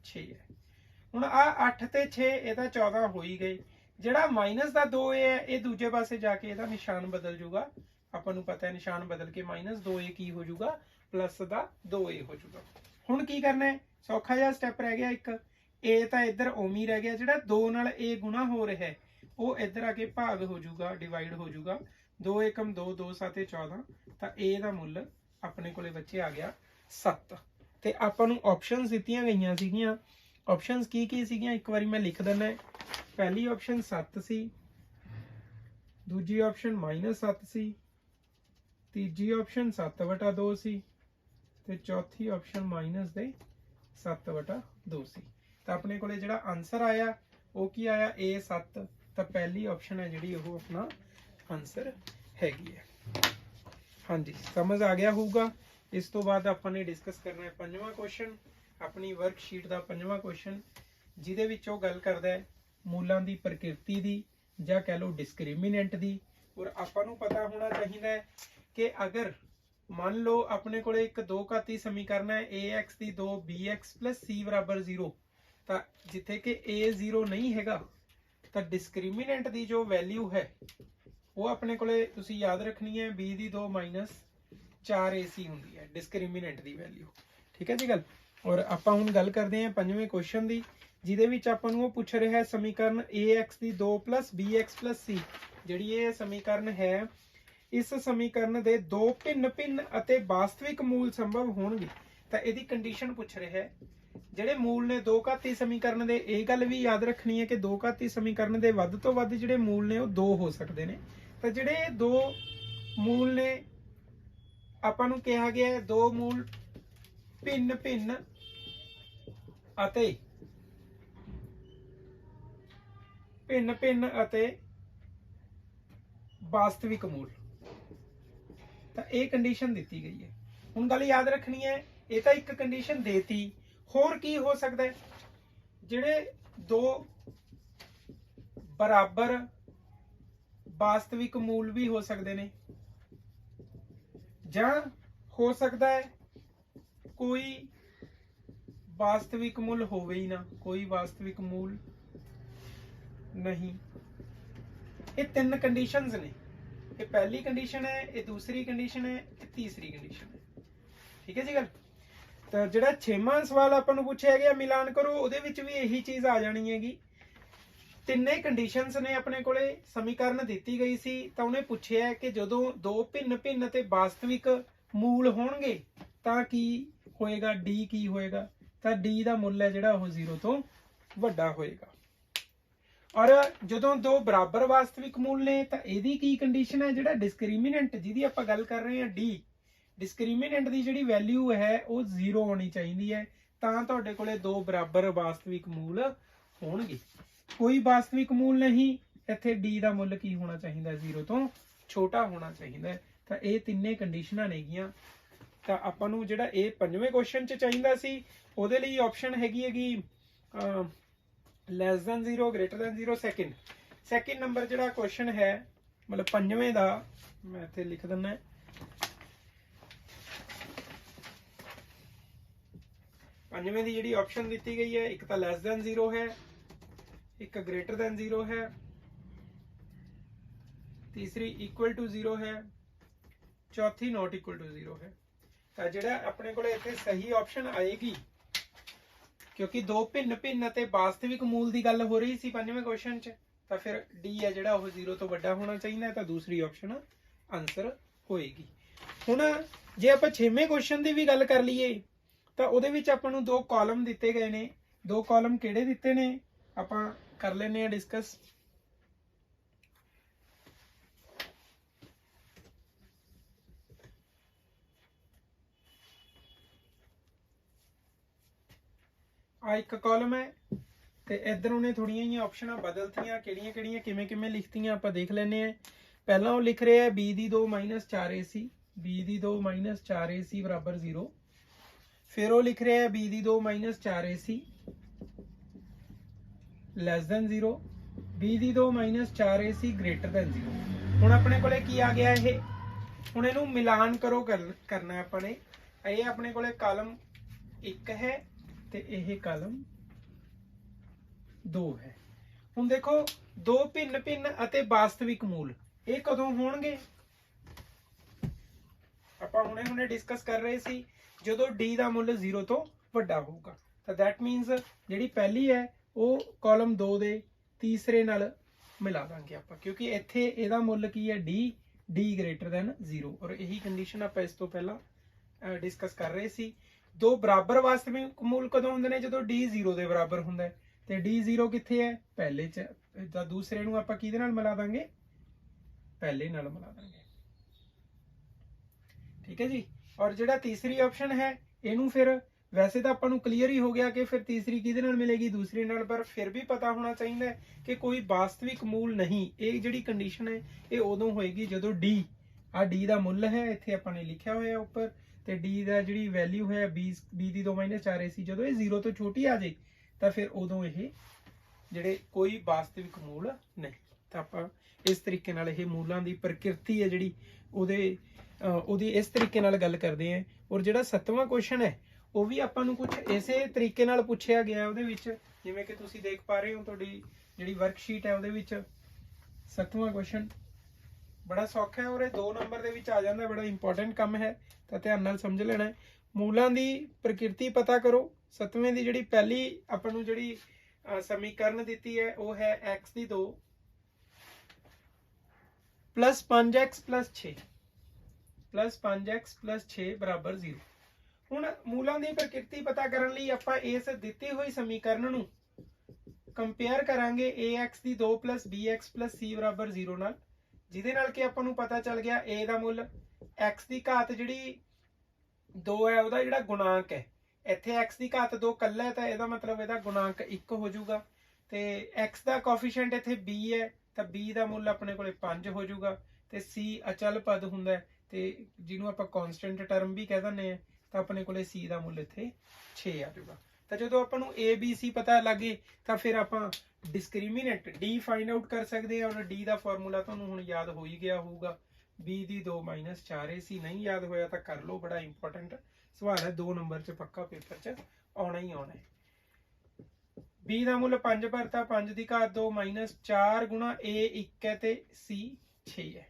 6 ਹੈ। ਹੁਣ ਆ 8 ਤੇ 6 ਇਹ ਤਾਂ 14 ਹੋ ਹੀ ਗਏ। ਜਿਹੜਾ ਮਾਈਨਸ ਦਾ 2a ਹੈ ਇਹ ਦੂਜੇ ਪਾਸੇ ਜਾ ਕੇ ਇਹਦਾ ਨਿਸ਼ਾਨ ਬਦਲ ਜਾਊਗਾ। ਆਪਾਂ ਨੂੰ ਪਤਾ ਹੈ ਨਿਸ਼ਾਨ ਬਦਲ ਕੇ -2a ਕੀ ਹੋ ਜਾਊਗਾ, ਪਲੱਸ ਦਾ 2a ਹੋ ਜਾਊਗਾ। ਹੁਣ ਕੀ ਕਰਨਾ ਹੈ, ਸੌਖਾ ਜਿਹਾ ਸਟੈਪ ਰਹਿ ਗਿਆ ਇੱਕ, a ਤਾਂ ਇੱਧਰ ਉਵੇਂ ਹੀ ਰਹਿ ਗਿਆ, ਜਿਹੜਾ 2 ਨਾਲ a ਗੁਣਾ ਹੋ ਰਿਹਾ ਹੈ ਉਹ ਇੱਧਰ ਆ ਕੇ ਭਾਗ ਹੋ ਜਾਊਗਾ, ਡਿਵਾਈਡ ਹੋ ਜਾਊਗਾ। 2 ਏਕਮ 2, 2 7 14, ਤਾਂ a ਦਾ ਮੁੱਲ ਆਪਣੇ ਕੋਲੇ ਬੱਚੇ ਆ ਗਿਆ 7। ਤੇ ਆਪਾਂ ਨੂੰ ਆਪਸ਼ਨਸ ਦਿੱਤੀਆਂ ਗਈਆਂ ਸੀਗੀਆਂ। ਆਪਸ਼ਨਸ ਕੀ ਸੀਗੀਆਂ ਇੱਕ ਵਾਰੀ ਮੈਂ ਲਿਖ ਦਿੰਦਾ। ਪਹਿਲੀ ਆਪਸ਼ਨ 7 ਸੀ, ਦੂਜੀ ਆਪਸ਼ਨ -7 ਸੀ, ਤੀਜੀ ਆਪਸ਼ਨ 7/2 ਸੀ ਤੇ ਚੌਥੀ ਆਪਸ਼ਨ -7/2 ਸੀ। ਤਾਂ ਆਪਣੇ ਕੋਲੇ ਜਿਹੜਾ ਆਨਸਰ ਆਇਆ ਉਹ ਕੀ ਆਇਆ, A7। ਤਾਂ ਪਹਿਲੀ ਆਪਸ਼ਨ ਹੈ ਜਿਹੜੀ ਉਹ ਆਪਣਾ ਆਨਸਰ ਹੈਗੀ ਹੈ। ਹਾਂਜੀ, ਸਮਝ ਆ ਗਿਆ ਹੋਊਗਾ। ਇਸ ਤੋਂ ਬਾਅਦ ਆਪਾਂ ਨੇ ਡਿਸਕਸ ਕਰਨਾ ਹੈ 5ਵਾਂ ਕੁਐਸਚਨ, ਆਪਣੀ ਵਰਕਸ਼ੀਟ ਦਾ 5ਵਾਂ ਕੁਐਸਚਨ, ਜਿਹਦੇ ਵਿੱਚ ਉਹ ਗੱਲ ਕਰਦਾ ਹੈ ਮੂਲਾਂ ਦੀ ਪ੍ਰਕਿਰਤੀ ਦੀ ਜਾਂ ਕਹਿ ਲਓ ਡਿਸਕ੍ਰਿਮੀਨੈਂਟ ਦੀ। ਔਰ ਆਪਾਂ ਨੂੰ ਪਤਾ ਹੋਣਾ ਚਾਹੀਦਾ ਹੈ ਕਿ ਅਗਰ ਮੰਨ ਲਓ ਆਪਣੇ ਕੋਲੇ ਇੱਕ ਦੋ ਘਾਤੀ ਸਮੀਕਰਨ ਹੈ ax ਦੀ 2 bx + c = 0, ਤਾਂ ਜਿੱਥੇ ਕਿ a 0 ਨਹੀਂ ਹੈਗਾ ਤਾਂ ਡਿਸਕ੍ਰਿਮੀਨੈਂਟ ਦੀ ਜੋ ਵੈਲਿਊ ਹੈ ਉਹ ਆਪਣੇ ਕੋਲੇ ਤੁਸੀਂ ਯਾਦ ਰੱਖਣੀ ਹੈ b ਦੀ 2 - 4ac ਹੁੰਦੀ ਹੈ ਡਿਸਕ੍ਰਿਮੀਨੈਂਟ ਦੀ ਵੈਲਿਊ। ਠੀਕ ਹੈ ਜੀ ਗੱਲ। ਔਰ ਆਪਾਂ ਹੁਣ ਗੱਲ ਕਰਦੇ ਹਾਂ 5ਵੇਂ ਕੁਐਸਚਨ ਦੀ, ਜਿਹਦੇ ਵਿੱਚ ਆਪਾਂ ਨੂੰ ਉਹ ਪੁੱਛ ਰਿਹਾ ਹੈ ਸਮੀਕਰਨ ax ਦੀ 2 + bx + c। ਜਿਹੜੀ ਇਹ ਸਮੀਕਰਨ ਹੈ, ਇਸ ਸਮੀਕਰਨ ਦੇ ਦੋ ਭਿੰਨ ਅਤੇ ਵਾਸਤਵਿਕ ਮੂਲ ਸੰਭਵ ਹੋਣਗੇ। ਤਾਂ ਇਹਦੀ ਕੰਡੀਸ਼ਨ ਪੁੱਛ ਰਿਹਾ ਹੈ। ਜਿਹੜੇ ਮੂਲ ਨੇ ਦੋ ਘਾਤੀ ਸਮੀਕਰਨ ਦੇ, ਇਹ ਗੱਲ ਵੀ ਯਾਦ ਰੱਖਣੀ ਹੈ ਕਿ ਦੋ ਘਾਤੀ ਸਮੀਕਰਨ ਦੇ ਵੱਧ ਤੋਂ ਵੱਧ ਜਿਹੜੇ ਮੂਲ ਨੇ ਉਹ 2 ਹੋ ਸਕਦੇ ਨੇ। ਤਾਂ ਜਿਹੜੇ ਦੋ ਮੂਲ ਨੇ ਆਪਾਂ ਨੂੰ ਕਿਹਾ ਗਿਆ ਹੈ ਦੋ ਮੂਲ ਭਿੰਨ ਅਤੇ ਵਾਸਤਵਿਕ ਮੂਲ। ਤਾਂ ਇਹ ਕੰਡੀਸ਼ਨ ਦਿੱਤੀ ਗਈ ਹੈ। ਹੁਣ ਗੱਲ ਯਾਦ ਰੱਖਣੀ ਹੈ, ਇਹ ਤਾਂ ਇੱਕ ਕੰਡੀਸ਼ਨ ਦੇਤੀ, ਹੋਰ ਕੀ ਹੋ ਸਕਦਾ ਹੈ? ਜਿਹੜੇ ਦੋ ਬਰਾਬਰ ਵਾਸਤਵਿਕ ਮੂਲ ਵੀ ਹੋ ਸਕਦੇ ਨੇ, ਜਾਂ ਹੋ ਸਕਦਾ ਹੈ ਕੋਈ ਵਾਸਤਵਿਕ ਮੂਲ ਹੋਵੇ ਹੀ ਨਾ, ਕੋਈ ਵਾਸਤਵਿਕ ਮੂਲ ਨਹੀਂ। ਇਹ ਤਿੰਨ ਕੰਡੀਸ਼ਨਸ ਨੇ। ਇਹ ਪਹਿਲੀ ਕੰਡੀਸ਼ਨ ਹੈ, ਇਹ ਦੂਸਰੀ ਕੰਡੀਸ਼ਨ ਹੈ, ਇਹ ਤੀਸਰੀ ਕੰਡੀਸ਼ਨ ਹੈ। ਠੀਕ ਹੈ ਜੀ ਗੱਲ। ਤਾਂ ਜਿਹੜਾ 6ਵਾਂ ਸਵਾਲ ਆਪਾਂ ਨੂੰ ਪੁੱਛਿਆ ਗਿਆ ਮਿਲਾਨ ਕਰੋ, ਉਹਦੇ ਵਿੱਚ ਵੀ ਇਹੀ ਚੀਜ਼ ਆ ਜਾਣੀ ਹੈਗੀ। ਤਿੰਨੇ ਕੰਡੀਸ਼ਨਸ ਨੇ ਆਪਣੇ ਕੋਲੇ, ਸਮੀਕਰਨ ਦਿੱਤੀ ਗਈ ਸੀ, ਤਾਂ ਉਹਨੇ ਪੁੱਛਿਆ ਕਿ ਜਦੋਂ ਦੋ ਭਿੰਨ ਅਤੇ ਵਾਸਤਵਿਕ ਮੂਲ ਹੋਣਗੇ ਤਾਂ ਕੀ ਹੋਏਗਾ, d ਕੀ ਹੋਏਗਾ। ਤਾਂ d ਦਾ ਮੁੱਲ ਹੈ ਜਿਹੜਾ ਉਹ 0 ਤੋਂ ਵੱਡਾ ਹੋਏਗਾ। ਔਰ ਜਦੋਂ ਦੋ ਬਰਾਬਰ ਵਾਸਤਵਿਕ ਮੂਲ ਨੇ ਤਾਂ ਇਹਦੀ ਕੀ ਕੰਡੀਸ਼ਨ ਹੈ, ਜਿਹੜਾ ਡਿਸਕ੍ਰਿਮੀਨੈਂਟ ਜਿਹਦੀ ਆਪਾਂ ਗੱਲ ਕਰ ਰਹੇ ਹਾਂ d, ਡਿਸਕ੍ਰਿਮੀਨੈਂਟ ਦੀ ਜਿਹੜੀ ਵੈਲਿਊ ਹੈ ਉਹ 0 ਹੋਣੀ ਚਾਹੀਦੀ ਹੈ, ਤਾਂ ਤੁਹਾਡੇ ਕੋਲੇ ਦੋ ਬਰਾਬਰ ਵਾਸਤਵਿਕ ਮੂਲ ਹੋਣਗੇ। ਕੋਈ ਵਾਸਤਵਿਕ ਮੂਲ ਨਹੀਂ, ਇੱਥੇ d ਦਾ ਮੁੱਲ ਕੀ ਹੋਣਾ ਚਾਹੀਦਾ, 0 ਤੋਂ ਛੋਟਾ ਹੋਣਾ ਚਾਹੀਦਾ। ਤਾਂ ਇਹ ਤਿੰਨੇ ਕੰਡੀਸ਼ਨਾਂ ਨੇਗੀਆਂ। ਤਾਂ ਆਪਾਂ ਨੂੰ ਜਿਹੜਾ ਇਹ 5ਵੇਂ ਕੁਐਸਚਨ 'ਚ ਚਾਹੀਦਾ ਸੀ, ਉਹਦੇ ਲਈ ਆਪਸ਼ਨ ਹੈਗੀ less than 0 greater than 0 second number ਜਿਹੜਾ ਕੁਐਸਚਨ ਹੈ, ਮਤਲਬ 5ਵੇਂ ਦਾ ਮੈਂ ਇੱਥੇ ਲਿਖ ਦਿੰਦਾ। 5ਵੇਂ ਦੀ ਜਿਹੜੀ ਆਪਸ਼ਨ ਦਿੱਤੀ ਗਈ ਹੈ, ਇੱਕ ਤਾਂ less than 0 ਹੈ, ਇੱਕ greater than 0 ਹੈ, ਤੀਸਰੀ equal to 0 ਹੈ, ਚੌਥੀ not equal to 0 ਹੈ। ਤਾਂ ਜਿਹੜਾ ਆਪਣੇ ਕੋਲੇ ਇੱਥੇ ਸਹੀ ਆਪਸ਼ਨ ਆਏਗੀ, ਕਿਉਂਕਿ ਦੋ ਭਿੰਨ ਅਤੇ ਵਾਸਤਵਿਕ ਮੂਲ ਦੀ ਗੱਲ ਹੋ ਰਹੀ ਸੀ 5ਵੇਂ ਕੁਐਸਚਨ 'ਚ, ਤਾਂ ਫਿਰ d ਹੈ ਜਿਹੜਾ ਉਹ 0 ਤੋਂ ਵੱਡਾ ਹੋਣਾ ਚਾਹੀਦਾ ਹੈ, ਤਾਂ ਦੂਸਰੀ ਆਪਸ਼ਨ ਆਨਸਰ ਹੋਏਗੀ। ਹੁਣ ਜੇ ਆਪਾਂ 6ਵੇਂ ਕੁਐਸਚਨ ਦੀ ਵੀ ਗੱਲ ਕਰ ਲਈਏ ਤਾਂ ਉਹਦੇ ਵਿੱਚ ਆਪਾਂ ਨੂੰ ਦੋ ਕਾਲਮ ਦਿੱਤੇ ਗਏ ਨੇ। ਦੋ ਕਾਲਮ ਕਿਹੜੇ ਦਿੱਤੇ ਨੇ ਆਪਾਂ ਕਰ ਲੈਨੇ ਆ ਡਿਸਕਸ। ਆ ਇੱਕ ਕਾਲਮ ਹੈ ਤੇ ਇਧਰ ਉਹਨੇ ਥੋੜੀਆਂ ਜਿਹੀਆਂ ਆਪਸ਼ਨਾਂ ਬਦਲਤੀਆਂ, ਕਿਹੜੀਆਂ ਕਿਵੇਂ ਲਿਖਤੀਆਂ ਆਪਾਂ ਦੇਖ ਲੈਨੇ ਆ। ਪਹਿਲਾਂ ਉਹ ਲਿਖ ਰਿਹਾ ਹੈ b ਦੀ 2 - 4ac, b ਦੀ 2 - 4ac = 0। ਫਿਰ ਉਹ ਲਿਖ ਰਿਹਾ ਹੈ b ਦੀ 2 - 4ac less than 0, b ਦੀ 2 - 4ac greater than 0। ਹੁਣ ਆਪਣੇ ਕੋਲੇ ਕੀ ਆ ਗਿਆ, ਇਹ ਹੁਣ ਇਹਨੂੰ ਮਿਲਾਨ ਕਰੋ ਕਰਨਾ ਹੈ ਆਪਾਂ ਨੇ। ਇਹ ਆਪਣੇ ਕੋਲੇ ਕਾਲਮ 1 ਹੈ ਤੇ ਇਹ ਕਾਲਮ 2 ਹੈ। ਹੁਣ ਦੇਖੋ ਦੋ ਭਿੰਨ ਅਤੇ ਵਾਸਤਵਿਕ ਮੂਲ ਇਹ ਕਦੋਂ ਹੋਣਗੇ, ਆਪਾਂ ਹੁਣੇ ਡਿਸਕਸ ਕਰ ਰਹੇ ਸੀ, ਜਦੋਂ d ਦਾ ਮੁੱਲ 0 ਤੋਂ ਵੱਡਾ ਹੋਊਗਾ। ਤਾਂ ਦੈਟ ਮੀਨਸ ਜਿਹੜੀ ਪਹਿਲੀ ਹੈ ਉਹ ਕਾਲਮ 2 ਦੇ ਤੀਸਰੇ ਨਾਲ ਮਿਲਾ ਦਾਂਗੇ ਆਪਾਂ, ਕਿਉਂਕਿ ਇੱਥੇ ਇਹਦਾ ਮੁੱਲ ਕੀ ਹੈ d greater than 0, ਔਰ ਇਹੀ ਕੰਡੀਸ਼ਨ ਆਪਾਂ ਇਸ ਤੋਂ ਪਹਿਲਾਂ ਡਿਸਕਸ ਕਰ ਰਹੇ ਸੀ। ਦੋ ਬਰਾਬਰ ਵਾਸਤਵਿਕ ਮੂਲ ਕਦੋਂ ਹੁੰਦੇ ਨੇ? ਜਦੋਂ d 0 ਦੇ ਬਰਾਬਰ ਹੁੰਦਾ ਹੈ। ਤੇ d 0 ਕਿੱਥੇ ਹੈ? ਪਹਿਲੇ ਚ, ਤਾਂ ਦੂਸਰੇ ਨੂੰ ਆਪਾਂ ਕਿਹਦੇ ਨਾਲ ਮਿਲਾ ਦਾਂਗੇ? ਪਹਿਲੇ ਨਾਲ ਮਿਲਾ ਦਾਂਗੇ। ਠੀਕ ਹੈ ਜੀ। ਔਰ ਜਿਹੜਾ ਤੀਸਰੀ ਆਪਸ਼ਨ ਹੈ ਇਹਨੂੰ ਫਿਰ ਵੈਸੇ ਤਾਂ ਆਪਾਂ ਨੂੰ ਕਲੀਅਰ ਹੀ ਹੋ ਗਿਆ ਕਿ ਫਿਰ ਤੀਸਰੀ ਕਿਹਦੇ ਨਾਲ ਮਿਲੇਗੀ? ਦੂਸਰੀ ਨਾਲ, ਪਰ ਫਿਰ ਵੀ ਪਤਾ ਹੋਣਾ ਚਾਹੀਦਾ ਹੈ ਕਿ ਕੋਈ ਵਾਸਤਵਿਕ ਮੂਲ ਨਹੀਂ। ਇਹ ਜਿਹੜੀ ਕੰਡੀਸ਼ਨ ਹੈ ਇਹ ਉਦੋਂ ਹੋਏਗੀ ਜਦੋਂ d, ਆ d ਦਾ ਮੁੱਲ ਹੈ, ਇੱਥੇ ਆਪਾਂ ਨੇ ਲਿਖਿਆ ਹੋਇਆ ਉੱਪਰ, ਤੇ d ਦਾ ਜਿਹੜੀ ਵੈਲਿਊ ਹੈ b ਦੀ 2 - 4 AC, ਜਦੋਂ ਇਹ 0 ਤੋਂ ਛੋਟੀ ਆ ਜਾਏ ਤਾਂ ਫਿਰ ਉਦੋਂ ਇਹ ਜਿਹੜੇ ਕੋਈ ਵਾਸਤਵਿਕ ਮੂਲ ਨਹੀਂ। ਤਾਂ ਆਪਾਂ ਇਸ ਤਰੀਕੇ ਨਾਲ ਇਹ ਮੂਲਾਂ ਦੀ ਪ੍ਰਕਿਰਤੀ ਹੈ ਜਿਹੜੀ ਉਹਦੀ ਇਸ ਤਰੀਕੇ ਨਾਲ ਗੱਲ ਕਰਦੇ ਹਾਂ। ਔਰ ਜਿਹੜਾ 7ਵਾਂ ਕੁਐਸਚਨ ਹੈ ਉਹ ਵੀ ਆਪਾਂ ਨੂੰ ਕੁਝ ਇਸੇ ਤਰੀਕੇ ਨਾਲ ਪੁੱਛਿਆ ਗਿਆ ਉਹਦੇ ਵਿੱਚ, ਜਿਵੇਂ ਕਿ ਤੁਸੀਂ ਦੇਖ ਪਾ ਰਹੇ ਹੋ ਤੁਹਾਡੀ ਜਿਹੜੀ ਵਰਕਸ਼ੀਟ ਹੈ ਉਹਦੇ ਵਿੱਚ 7ਵਾਂ ਕੁਐਸਚਨ ਬੜਾ ਸੌਖਾ ਹੈ ਔਰ ਇਹ 2 ਨੰਬਰ ਦੇ ਵਿੱਚ ਆ ਜਾਂਦਾ, ਬੜਾ ਇੰਪੋਰਟੈਂਟ ਕੰਮ ਹੈ, ਤਾਂ ਧਿਆਨ ਨਾਲ ਸਮਝ ਲੈਣਾ ਹੈ। ਮੂਲਾਂ ਦੀ ਪ੍ਰਕਿਰਤੀ ਪਤਾ ਕਰੋ। 7ਵੇਂ ਦੀ ਜਿਹੜੀ ਪਹਿਲੀ ਆਪਾਂ ਨੂੰ ਜਿਹੜੀ ਸਮੀਕਰਨ ਦਿੱਤੀ ਹੈ ਉਹ ਹੈ x ਦੀ 2 + 5x + 6 + 5x + 6 = 0। ਹੁਣ ਮੂਲਾਂ ਦੀ ਪ੍ਰਕਿਰਤੀ ਪਤਾ ਕਰਨ ਲਈ ਆਪਾਂ ਇਸ ਦਿੱਤੀ ਹੋਈ ਸਮੀਕਰਨ ਨੂੰ ਕੰਪੇਅਰ ਕਰਾਂਗੇ ax ਦੀ 2 + bx + c = 0 ਨਾਲ, ਜਿਹਦੇ ਨਾਲ ਕਿ ਆਪਾਂ ਨੂੰ ਪਤਾ ਚੱਲ ਗਿਆ a ਦਾ ਮੁੱਲ x ਦੀ ਘਾਤ ਜਿਹੜੀ 2 ਹੈ ਉਹਦਾ ਜਿਹੜਾ ਗੁਣਾਂਕ ਹੈ, ਇੱਥੇ x ਦੀ ਘਾਤ 2 ਕੱਲਾ ਹੈ ਤਾਂ ਇਹਦਾ ਮਤਲਬ ਇਹਦਾ ਗੁਣਾਂਕ 1 ਹੋ ਜਾਊਗਾ, ਤੇ x ਦਾ ਕੋਐਫੀਸ਼ੀਐਂਟ ਇੱਥੇ b ਹੈ ਤਾਂ b ਦਾ ਮੁੱਲ ਆਪਣੇ ਕੋਲੇ 5 ਹੋ ਜਾਊਗਾ, ਤੇ c ਅਚਲ ਪਦ ਹੁੰਦਾ ਹੈ ਤੇ ਜਿਹਨੂੰ ਆਪਾਂ ਕਾਂਸਟੈਂਟ ਟਰਮ ਵੀ ਕਹਿ ਦਿੰਦੇ ਆ, ਤਾਂ ਆਪਣੇ ਕੋਲੇ c ਦਾ ਮੁੱਲ ਇੱਥੇ 6 ਆ ਜਾਊਗਾ। ਤਾਂ ਜਦੋਂ ਆਪਾਂ ਨੂੰ a b c ਪਤਾ ਲੱਗੇ ਤਾਂ ਫਿਰ ਆਪਾਂ ਡਿਸਕ੍ਰਿਮੀਨੈਂਟ d ਫਾਈਂਡ ਆਊਟ ਕਰ ਸਕਦੇ ਹਾਂ, ਔਰ d ਦਾ ਫਾਰਮੂਲਾ ਤੁਹਾਨੂੰ ਹੁਣ ਯਾਦ ਹੋ ਹੀ ਗਿਆ ਹੋਊਗਾ, b ਦੀ 2 - 4 AC। ਨਹੀਂ ਯਾਦ ਹੋਇਆ ਤਾਂ ਕਰ ਲਓ, ਬੜਾ ਇੰਪੋਰਟੈਂਟ ਸਵਾਲ ਹੈ, 2 ਨੰਬਰ ਚ ਪੱਕਾ ਪੇਪਰ ਚ ਆਉਣਾ ਹੀ ਆਉਣਾ ਹੈ। b ਦਾ ਮੁੱਲ 5 ਭਰਤਾ, 5 ਦੀ ਘਾਤ 2 - 4 ਗੁਣਾ a 1 ਹੈ ਤੇ c 6 ਹੈ।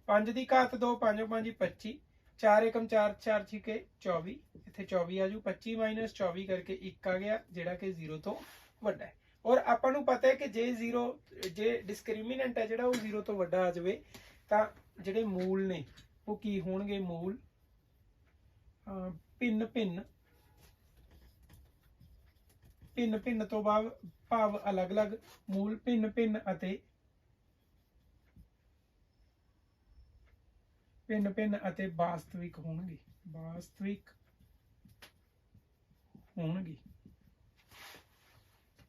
5 ਦੀ ਘਾਤ 2, 5 × 5 = 25, 4 × 4 = 4 × 6 = 24, ਇੱਥੇ 24 ਆ ਜੂ, 25 - 24 ਕਰਕੇ 1 ਆ ਗਿਆ, ਜਿਹੜਾ ਕਿ 0 ਤੋਂ ਵੱਡਾ ਹੈ। ਔਰ ਆਪਾਂ ਨੂੰ ਪਤਾ ਹੈ ਕਿ ਜੇ ਡਿਸਕ੍ਰਿਮੀਨੈਂਟ ਹੈ ਜਿਹੜਾ ਉਹ 0 ਤੋਂ ਵੱਡਾ ਆ ਜਾਵੇ ਤਾਂ ਜਿਹੜੇ ਮੂਲ ਨੇ ਉਹ ਕੀ ਹੋਣਗੇ? ਮੂਲ ਭਿੰਨ ਤੋਂ ਭਾਵ ਅਲੱਗ-ਅਲੱਗ ਮੂਲ ਭਿੰਨ ਅਤੇ ਵਾਸਤਵਿਕ ਹੋਣਗੇ।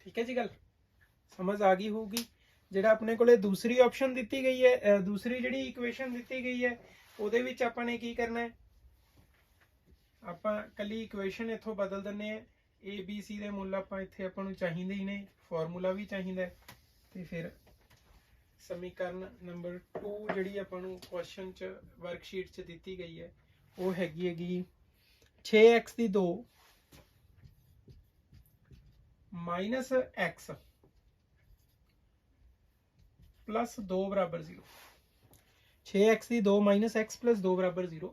ਠੀਕ ਹੈ ਜੀ, ਗੱਲ ਸਮਝ ਆ ਗਈ ਹੋਊਗੀ। ਜਿਹੜਾ ਆਪਣੇ ਕੋਲੇ ਦੂਸਰੀ ਆਪਸ਼ਨ ਦਿੱਤੀ ਗਈ ਹੈ, ਦੂਸਰੀ ਜਿਹੜੀ ਇਕੁਏਸ਼ਨ ਦਿੱਤੀ ਗਈ ਹੈ ਉਹਦੇ ਵਿੱਚ ਆਪਾਂ ਨੇ ਕੀ ਕਰਨਾ ਹੈ? ਆਪਾਂ ਕੱਲੀ ਇਕੁਏਸ਼ਨ ਇੱਥੋਂ ਬਦਲ ਦਿੰਨੇ ਆ, a b c ਦੇ ਮੁੱਲ ਆਪਾਂ ਇੱਥੇ ਆਪਾਂ ਨੂੰ ਚਾਹੀਦੇ ਹੀ ਨੇ, ਫਾਰਮੂਲਾ ਵੀ ਚਾਹੀਦਾ, ਤੇ ਫਿਰ ਸਮੀਕਰਨ ਨੰਬਰ 2 ਜਿਹੜੀ ਆਪਾਂ ਨੂੰ ਕੁਐਸਚਨ ਚ ਵਰਕਸ਼ੀਟ ਚ ਦਿੱਤੀ ਗਈ ਹੈ ਉਹ ਹੈਗੀ 6x ਦੀ 2 - x + 2 = 0। 6x ਦੀ 2 - x + 2 = 0।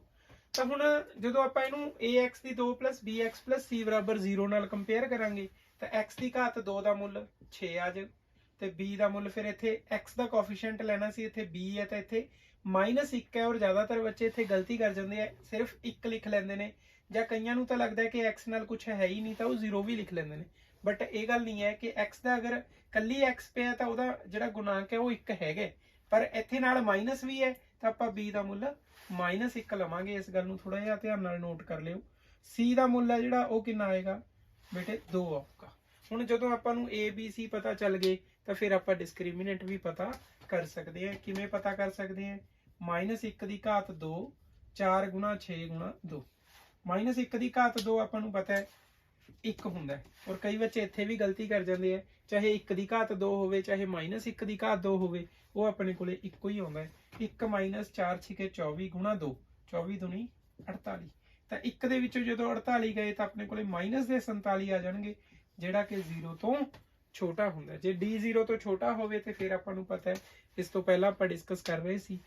ਤਾਂ ਹੁਣ ਜਦੋਂ ਆਪਾਂ ਇਹਨੂੰ ax ਦੀ 2 + bx + c = 0 ਨਾਲ ਕੰਪੇਅਰ ਕਰਾਂਗੇ ਤਾਂ x ਦੀ ਘਾਤ 2 ਦਾ ਮੁੱਲ 6 ਆ ਜਾਊ, ਤੇ b ਦਾ ਮੁੱਲ ਫਿਰ ਇੱਥੇ x ਦਾ ਕੋਐਫੀਸ਼ੀਐਂਟ ਲੈਣਾ ਸੀ, ਇੱਥੇ b ਹੈ ਤਾਂ ਇੱਥੇ -1 ਹੈ, ਔਰ ਜ਼ਿਆਦਾਤਰ ਬੱਚੇ ਇੱਥੇ ਗਲਤੀ ਕਰ ਜਾਂਦੇ ਆ, ਸਿਰਫ 1 ਲਿਖ ਲੈਂਦੇ ਨੇ, ਜਾਂ ਕਈਆਂ ਨੂੰ ਤਾਂ ਲੱਗਦਾ ਕਿ x ਨਾਲ ਕੁਝ ਹੈ ਹੀ ਨਹੀਂ ਤਾਂ ਉਹ 0 ਵੀ ਲਿਖ ਲੈਂਦੇ ਨੇ, ਬਟ ਇਹ ਗੱਲ ਨਹੀਂ ਹੈ ਕਿ x ਦਾ ਅਗਰ ਕੱਲੀ x ਪਿਆ ਤਾਂ ਉਹਦਾ ਜਿਹੜਾ ਗੁਣਾਂਕ ਹੈ ਉਹ 1 ਹੈਗਾ, ਪਰ ਇੱਥੇ ਨਾਲ ਮਾਈਨਸ ਵੀ ਹੈ ਤਾਂ ਆਪਾਂ b ਦਾ ਮੁੱਲ -1 ਲਵਾਂਗੇ। ਇਸ ਗੱਲ ਨੂੰ ਥੋੜਾ ਜਿਹਾ ਧਿਆਨ ਨਾਲ ਨੋਟ ਕਰ ਲਿਓ। c ਦਾ ਮੁੱਲ ਹੈ ਜਿਹੜਾ ਉਹ ਕਿੰਨਾ ਆਏਗਾ ਬੇਟੇ? 2 ਆਊਗਾ। ਹੁਣ ਜਦੋਂ ਆਪਾਂ ਨੂੰ a b c ਪਤਾ ਚੱਲ ਗਏ ਤਾਂ ਫਿਰ ਆਪਾਂ ਡਿਸਕ੍ਰਿਮੀਨੈਂਟ ਵੀ ਪਤਾ ਕਰ ਸਕਦੇ ਹਾਂ। ਕਿਵੇਂ ਪਤਾ ਕਰ ਸਕਦੇ ਹਾਂ? -1 ਦੀ ਘਾਤ 2, 4 × 6 × 2, -1 ਦੀ ਘਾਤ 2 ਆਪਾਂ ਨੂੰ ਪਤਾ ਹੈ 1 ਹੁੰਦਾ ਹੈ, ਔਰ ਕਈ ਬੱਚੇ ਇੱਥੇ ਵੀ ਗਲਤੀ ਕਰ ਜਾਂਦੇ ਆ, ਚਾਹੇ 1 ਦੀ ਘਾਤ 2 ਹੋਵੇ ਚਾਹੇ -1 ਦੀ ਘਾਤ 2 ਹੋਵੇ, ਉਹ ਆਪਣੇ ਕੋਲੇ ਇੱਕੋ ਹੀ ਆਉਂਦਾ ਹੈ। 1 - 4 × 6 = 24 × 2, 24 ਦੂਣੀ 48, ਤਾਂ 1 ਦੇ ਵਿੱਚੋਂ ਜਦੋਂ 48 ਗਏ ਤਾਂ ਆਪਣੇ ਕੋਲੇ ਮਾਈਨਸ ਦੇ 47 ਆ ਜਾਣਗੇ, ਜਿਹੜਾ ਕਿ 0 ਤੋਂ ਛੋਟਾ ਹੁੰਦਾ। ਜੇ d 0 ਤੋਂ ਛੋਟਾ ਹੋਵੇ ਤੇ ਫਿਰ ਆਪਾਂ ਨੂੰ ਪਤਾ ਹੈ, ਇਸ ਤੋਂ ਪਹਿਲਾਂ ਆਪਾਂ ਡਿਸਕਸ ਕਰ ਰਹੇ ਸੀ,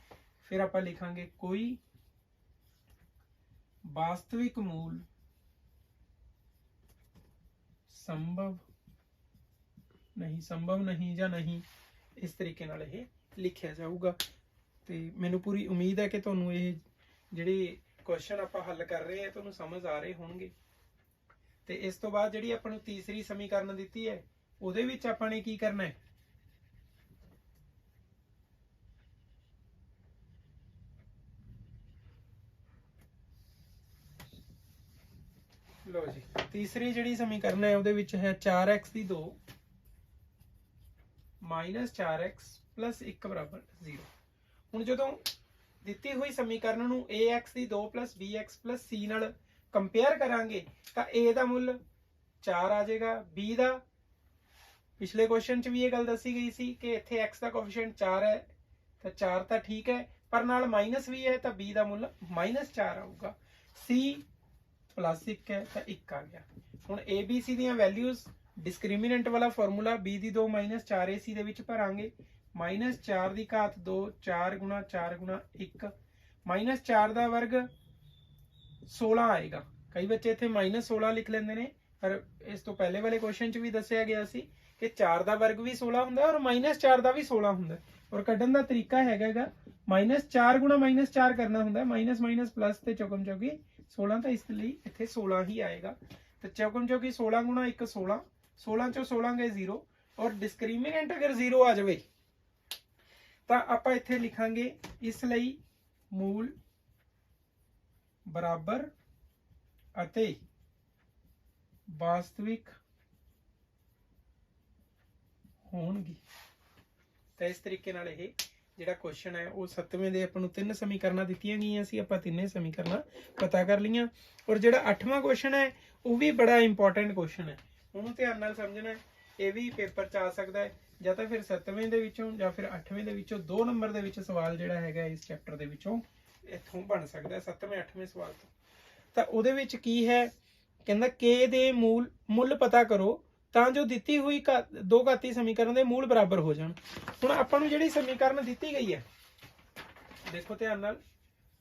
ਫਿਰ ਆਪਾਂ ਲਿਖਾਂਗੇ ਕੋਈ ਵਾਸਤਵਿਕ ਮੂਲ ਸੰਭਵ ਨਹੀਂ ਜਾਂ ਨਹੀਂ इस तरीके नाल ये लिखिया जाऊगा। तो मैनू पूरी उम्मीद है कि तुहानू ये जिहड़े क्वेश्चन आपां हल कर रहे हैं तुहानू समझ आ रहे होणगे। ते इस तो बाद जिहड़ी आपां नू तीसरी समीकरण दित्ती है उहदे विच आपां ने की करना है, लो जी तीसरी जिहड़ी समीकरण है उहदे विच है 4x की 2 माइनस 4x प्लस 1 बराबर 0। हुण जदों दित्ती हुई समीकरण नू ax की 2 प्लस bx प्लस c नाल कंपेयर करांगे तां a दा मुੱਲ 4 आ जाएगा, b दा पिछले क्वेश्चन च भी ये गल दसी गई सी कि इत्थे x दा कोफिशिएंट 4 है तो 4 तो ठीक है, पर नाल माइनस भी है तो b दा मुੱਲ -4 आऊगा, c प्लस 1 है तो 1 आ गया। हुण ए बी सी दियां वैल्यूज डिस्क्रिमिनेंट वाला फॉर्मूला b दी 2 -4 ac दे विच भरांगे। -4 दी घात 2 4 गुणा 4 गुणा 1 -4 दा वर्ग 16 आएगा। कई बच्चे इत्थे -16 लिख लेंदे ने, पर इस तो पहले वाले क्वेश्चन च भी दस्सिया गया सी कि 4 दा वर्ग भी 16 हुंदा और -4 दा भी 16 हुंदा। और कड्ढण दा तरीका हैगा -4 गुणा -4 करना हुंदा, माइनस माइनस प्लस ते चौकम चौकी 16, तो इसलिए इत्थे 16 ही आएगा। तो चौकम चौकी 16 गुणा 1 16, 16 चो 16 गए 0, और डिस्क्रिमिनेंट अगर 0 आ जाए तो आप इत्थे लिखांगे इसलिए मूल बराबर अते वास्तविक होणगे। तो इस तरीके नाल ये जिहड़ा क्वेश्चन है वो 7वें दे आपां नूं 3 समीकरण दित्तियां गईयां सी, आपां तिन्ने समीकरण पता कर लियां। और जिहड़ा 8वां क्वेश्चन है वो भी बड़ा इंपॉर्टेंट क्वेश्चन है, उहनूं ध्यान नाल समझना है। ये भी पेपर च आ सकदा है, ਜਾਂ ਤਾਂ ਫਿਰ 7वें ਦੇ ਵਿੱਚੋਂ ਜਾਂ ਫਿਰ 8वें ਦੇ ਵਿੱਚੋਂ 2 ਨੰਬਰ ਦੇ ਵਿੱਚ ਸਵਾਲ ਜਿਹੜਾ ਹੈਗਾ ਇਸ ਚੈਪਟਰ ਦੇ ਵਿੱਚੋਂ ਇੱਥੋਂ ਬਣ ਸਕਦਾ 7ਵੇਂ 8ਵੇਂ ਸਵਾਲ ਤੋਂ। ਤਾਂ ਉਹਦੇ ਵਿੱਚ ਕੀ ਹੈ, ਕਹਿੰਦਾ k ਦੇ ਮੁੱਲ ਪਤਾ ਕਰੋ ਤਾਂ ਜੋ ਦਿੱਤੀ ਹੋਈ ਦੋ ਘਾਤੀ ਸਮੀਕਰਨ ਦੇ ਮੂਲ ਬਰਾਬਰ ਹੋ ਜਾਣ। ਹੁਣ ਆਪਾਂ ਨੂੰ ਜਿਹੜੀ ਸਮੀਕਰਨ ਦਿੱਤੀ ਗਈ ਹੈ ਦੇਖੋ ਧਿਆਨ ਨਾਲ,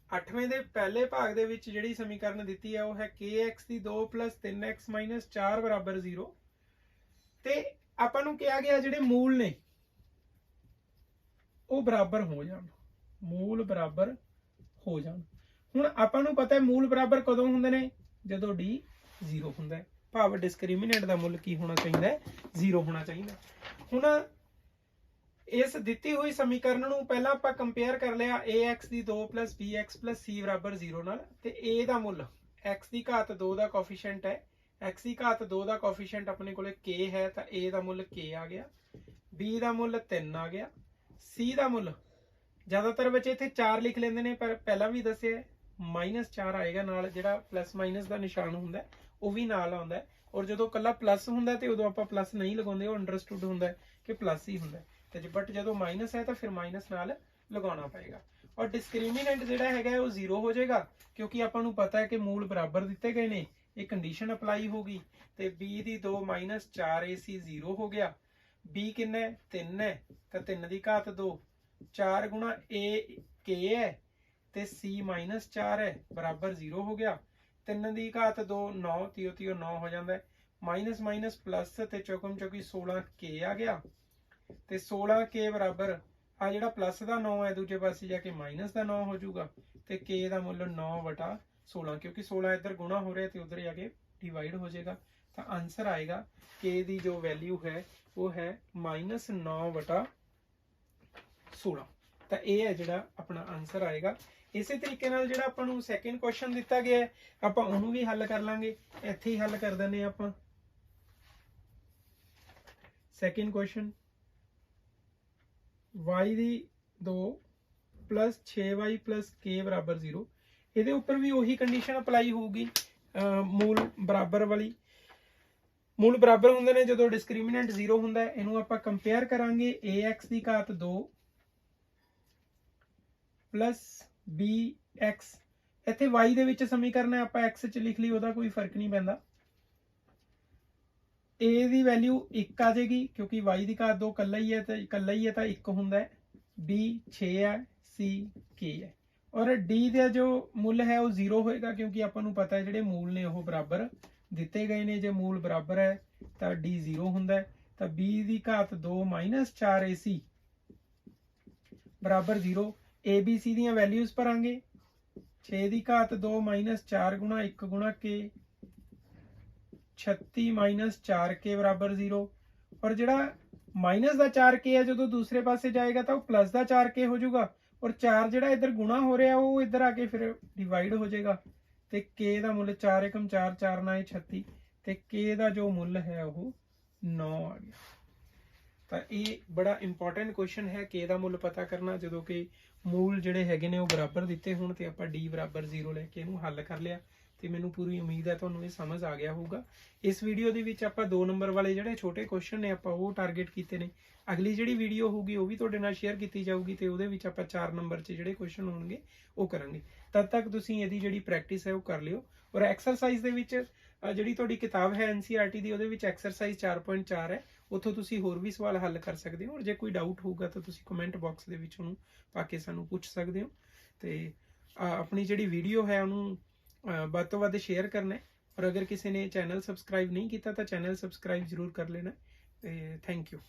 8ਵੇਂ ਦੇ ਪਹਿਲੇ ਭਾਗ ਦੇ ਵਿੱਚ ਜਿਹੜੀ ਸਮੀਕਰਨ ਦਿੱਤੀ ਹੈ ਉਹ ਹੈ kx ਦੀ 2 + 3x - 4 ਬਰਾਬਰ 0। ਤੇ ਆਪਾਂ ਨੂੰ ਕਿਹਾ ਗਿਆ ਜਿਹੜੇ ਮੂਲ ਨੇ ਉਹ ਬਰਾਬਰ ਹੋ ਜਾਣ, ਮੂਲ ਬਰਾਬਰ ਹੋ ਜਾਣ। ਹੁਣ ਆਪਾਂ ਨੂੰ ਪਤਾ ਹੈ ਮੂਲ ਬਰਾਬਰ ਕਦੋਂ ਹੁੰਦੇ ਨੇ, ਜਦੋਂ d 0 ਹੁੰਦਾ ਹੈ, ਭਾਵ डिस्क्रिमिनेंट ਦਾ ਮੁੱਲ ਕੀ ਹੋਣਾ ਚਾਹੀਦਾ ਹੈ, 0 ਹੋਣਾ ਚਾਹੀਦਾ। ਹੁਣ ਇਸ ਦਿੱਤੀ ਹੋਈ ਸਮੀਕਰਨ ਨੂੰ ਪਹਿਲਾਂ ਆਪਾਂ ਕੰਪੇਅਰ ਕਰ ਲਿਆ ax ਦੀ 2 + bx + c ਬਰਾਬਰ 0 ਨਾਲ, ਤੇ a ਦਾ ਮੁੱਲ x ਦੀ ਘਾਤ 2 ਦਾ ਕੋਫੀਸ਼ੀਐਂਟ ਹੈ, x ਦੀ ਘਾਤ 2 ਦਾ ਕੋਫੀਸ਼ੀਐਂਟ ਆਪਣੇ ਕੋਲੇ k ਹੈ ਤਾਂ a ਦਾ ਮੁੱਲ k ਆ ਗਿਆ, b ਦਾ ਮੁੱਲ 3 ਆ ਗਿਆ, c ਦਾ ਮੁੱਲ ਜ਼ਿਆਦਾਤਰ ਬੱਚੇ ਇੱਥੇ 4 ਲਿਖ ਲੈਂਦੇ ਨੇ, ਪਰ ਪਹਿਲਾਂ ਵੀ ਦੱਸਿਆ -4 ਆਏਗਾ, ਨਾਲ ਜਿਹੜਾ ਪਲੱਸ ਮਾਈਨਸ ਦਾ ਨਿਸ਼ਾਨ ਹੁੰਦਾ ਉਹ ਵੀ ਨਾਲ ਆਉਂਦਾ ਹੈ। ਔਰ ਜਦੋਂ ਕੱਲਾ ਪਲੱਸ ਹੁੰਦਾ ਤੇ ਉਦੋਂ ਆਪਾਂ ਪਲੱਸ ਨਹੀਂ ਲਗਾਉਂਦੇ, ਉਹ ਅੰਡਰਸਟੂਡ ਹੁੰਦਾ ਕਿ ਪਲੱਸ ਹੀ ਹੁੰਦਾ ਤੇ, ਬਟ ਜਦੋਂ ਮਾਈਨਸ ਹੈ ਤਾਂ ਫਿਰ ਮਾਈਨਸ ਨਾਲ ਲਗਾਉਣਾ ਪਏਗਾ। ਔਰ ਡਿਸਕ੍ਰਿਮੀਨੈਂਟ ਜਿਹੜਾ ਹੈਗਾ ਉਹ 0 ਹੋ ਜਾਏਗਾ, ਕਿਉਂਕਿ ਆਪਾਂ ਨੂੰ ਪਤਾ ਹੈ ਕਿ ਮੂਲ ਬਰਾਬਰ ਦਿੱਤੇ ਗਏ ਨੇ, ਇਹ ਕੰਡੀਸ਼ਨ ਅਪਲਾਈ ਹੋਗੀ। ਤੇ b ਦੀ 2 - 4 ac 0 ਹੋ ਗਿਆ, b ਕਿੰਨਾ ਹੈ 3 ਹੈ ਤਾਂ 3 ਦੀ ਘਾਤ 2, 4 ਗੁਣਾ a k ਹੈ ਤੇ c -4 ਹੈ ਬਰਾਬਰ 0 ਹੋ ਗਿਆ, 3 ਦੀ ਘਾਤ 2 9 3 9 ਹੋ ਜਾਂਦਾ ਹੈ, ਮਾਈਨਸ ਮਾਈਨਸ ਪਲੱਸ ਤੇ ਚੌਕਮ ਚੌਕੀ 16 k ਆ ਗਿਆ, ਤੇ 16 k ਬਰਾਬਰ ਆ ਜਿਹੜਾ ਪਲੱਸ ਦਾ 9 ਹੈ ਦੂਜੇ ਪਾਸੇ ਜਾ ਕੇ ਮਾਈਨਸ ਦਾ 9 ਹੋ ਜਾਊਗਾ, ਤੇ k ਦਾ ਮੁੱਲ 9/16, क्योंकि 16 इधर गुणा हो रहा है तो उधर जाके डिवाइड हो जाएगा। तो आंसर आएगा k की जो वैल्यू है वो है -9/16। तो यह है जिहड़ा अपना आंसर आएगा। इसे तरीके नाल जिहड़ा आपां नूं सैकेंड क्वेश्चन दिता गया है आपां उहनूं भी हल कर लांगे, इत्थे ही हल कर दिंदे आपां। सैकेंड क्वेश्चन y दी 2 + 6y + k बराबर 0, ਇਹਦੇ ਉੱਪਰ ਵੀ ਉਹੀ ਕੰਡੀਸ਼ਨ ਅਪਲਾਈ ਹੋਊਗੀ, ਮੂਲ ਬਰਾਬਰ ਵਾਲੀ। ਮੂਲ ਬਰਾਬਰ ਹੁੰਦੇ ਨੇ ਜਦੋਂ ਡਿਸਕ੍ਰਿਮੀਨੈਂਟ 0 ਹੁੰਦਾ ਹੈ। ਇਹਨੂੰ ਆਪਾਂ ਕੰਪੇਅਰ ਕਰਾਂਗੇ ax ਦੀ ਘਾਤ 2 + bx, ਇੱਥੇ y ਦੇ ਵਿੱਚ ਸਮੀਕਰਨ ਹੈ ਆਪਾਂ x ਚ ਲਿਖ ਲਈ, ਉਹਦਾ ਕੋਈ ਫਰਕ ਨਹੀਂ ਪੈਂਦਾ। a ਦੀ ਵੈਲਿਊ 1 ਆ ਜਾਏਗੀ ਕਿਉਂਕਿ y ਦੀ ਘਾਤ 2 ਇਕੱਲਾ ਹੀ ਹੈ ਤਾਂ 1 ਹੁੰਦਾ ਹੈ, b 6 ਹੈ, c k ਹੈ। और d का जो मुल है वो 0 होएगा क्योंकि आपां नूं पता है जिहड़े मूल ने वो बराबर दिते गए ने, जे मूल बराबर है तो d 0 हुंदा है। तो b दी घात 2 - 4 ac बराबर 0 ए बी सी ਦੀਆਂ ਵੈਲਿਊਜ਼ ਭਰਾਂਗੇ 6 ਦੀ ਘਾਤ 2 ਮਾਈਨਸ 4 ਗੁਣਾ 1 ਗੁਣਾ k 36 ਮਾਈਨਸ 4k ਬਰਾਬਰ 0 ਔਰ ਜਿਹੜਾ ਮਾਈਨਸ ਦਾ 4k ਹੈ ਜਦੋਂ ਦੂਸਰੇ ਪਾਸੇ ਜਾਏਗਾ ਤਾਂ ਉਹ ਪਲੱਸ ਦਾ 4k ਹੋ ਜਾਊਗਾ ਔਰ 4 ਜਿਹੜਾ ਇੱਧਰ ਗੁਣਾ ਹੋ ਰਿਹਾ ਉਹ ਇੱਧਰ ਆ ਕੇ ਫਿਰ ਡਿਵਾਈਡ ਹੋ ਜਾਏਗਾ ਤੇ k ਦਾ ਮੁੱਲ 4 ਏਕਮ 4 4 9 36 ਤੇ k ਦਾ ਜੋ ਮੁੱਲ ਹੈ ਉਹ 9 ਆ ਗਿਆ। ਤਾਂ ਇਹ ਬੜਾ ਇੰਪੋਰਟੈਂਟ ਕੁਐਸਚਨ ਹੈ k ਦਾ ਮੁੱਲ ਪਤਾ ਕਰਨਾ ਜਦੋਂ ਕਿ ਮੂਲ ਜਿਹੜੇ ਹੈਗੇ ਨੇ ਉਹ ਬਰਾਬਰ ਦਿੱਤੇ ਹੋਣ ਤੇ ਆਪਾਂ d ਬਰਾਬਰ 0 ਲੈ ਕੇ ਇਹਨੂੰ ਹੱਲ ਕਰ ਲਿਆ ਤੇ ਮੈਨੂੰ ਪੂਰੀ ਉਮੀਦ ਹੈ ਤੁਹਾਨੂੰ ਇਹ ਸਮਝ ਆ ਗਿਆ ਹੋਊਗਾ। ਇਸ ਵੀਡੀਓ ਦੇ ਵਿੱਚ ਆਪਾਂ 2 ਨੰਬਰ ਵਾਲੇ ਜਿਹੜੇ ਛੋਟੇ ਕੁਐਸਚਨ ਨੇ ਆਪਾਂ ਉਹ ਟਾਰਗੇਟ ਕੀਤੇ ਨੇ। ਅਗਲੀ ਜਿਹੜੀ ਵੀਡੀਓ ਹੋਊਗੀ ਉਹ ਵੀ ਤੁਹਾਡੇ ਨਾਲ ਸ਼ੇਅਰ ਕੀਤੀ ਜਾਊਗੀ ਤੇ ਉਹਦੇ ਵਿੱਚ ਆਪਾਂ 4 ਨੰਬਰ 'ਚ ਜਿਹੜੇ ਕੁਐਸਚਨ ਹੋਣਗੇ ਉਹ ਕਰਾਂਗੇ। ਤਦ ਤੱਕ ਤੁਸੀਂ ਇਹਦੀ ਜਿਹੜੀ ਪ੍ਰੈਕਟਿਸ ਹੈ ਉਹ ਕਰ ਲਿਓ ਔਰ ਐਕਸਰਸਾਈਜ਼ ਦੇ ਵਿੱਚ ਜਿਹੜੀ ਤੁਹਾਡੀ ਕਿਤਾਬ ਹੈ NCERT ਦੀ ਉਹਦੇ ਵਿੱਚ ਐਕਸਰਸਾਈਜ਼ 4.4 ਹੈ ਉੱਥੋਂ ਤੁਸੀਂ ਹੋਰ ਵੀ ਸਵਾਲ ਹੱਲ ਕਰ ਸਕਦੇ ਹੋ ਔਰ ਜੇ ਕੋਈ ਡਾਊਟ ਹੋਊਗਾ ਤਾਂ ਤੁਸੀਂ ਕਮੈਂਟ ਬਾਕਸ ਦੇ ਵਿੱਚ ਉਹਨੂੰ ਪਾ ਕੇ ਸਾਨੂੰ ਪੁੱਛ ਸਕਦੇ ਹੋ ਤੇ ਆਪਣੀ ਜਿਹੜੀ ਵੀਡੀਓ ਹੈ ਉਹਨੂੰ ਵੱਧ ਤੋਂ ਵੱਧ ਸ਼ੇਅਰ ਕਰਨਾ ਹੈ ਔਰ ਅਗਰ ਕਿਸੇ ਨੇ ਚੈਨਲ ਸਬਸਕ੍ਰਾਈਬ ਨਹੀਂ ਕੀਤਾ ਤਾਂ ਚੈਨਲ ਸਬਸਕ੍ਰਾਈਬ ਜ਼ਰੂਰ ਕਰ ਲੈਣਾ ਤੇ ਥੈਂਕ ਯੂ।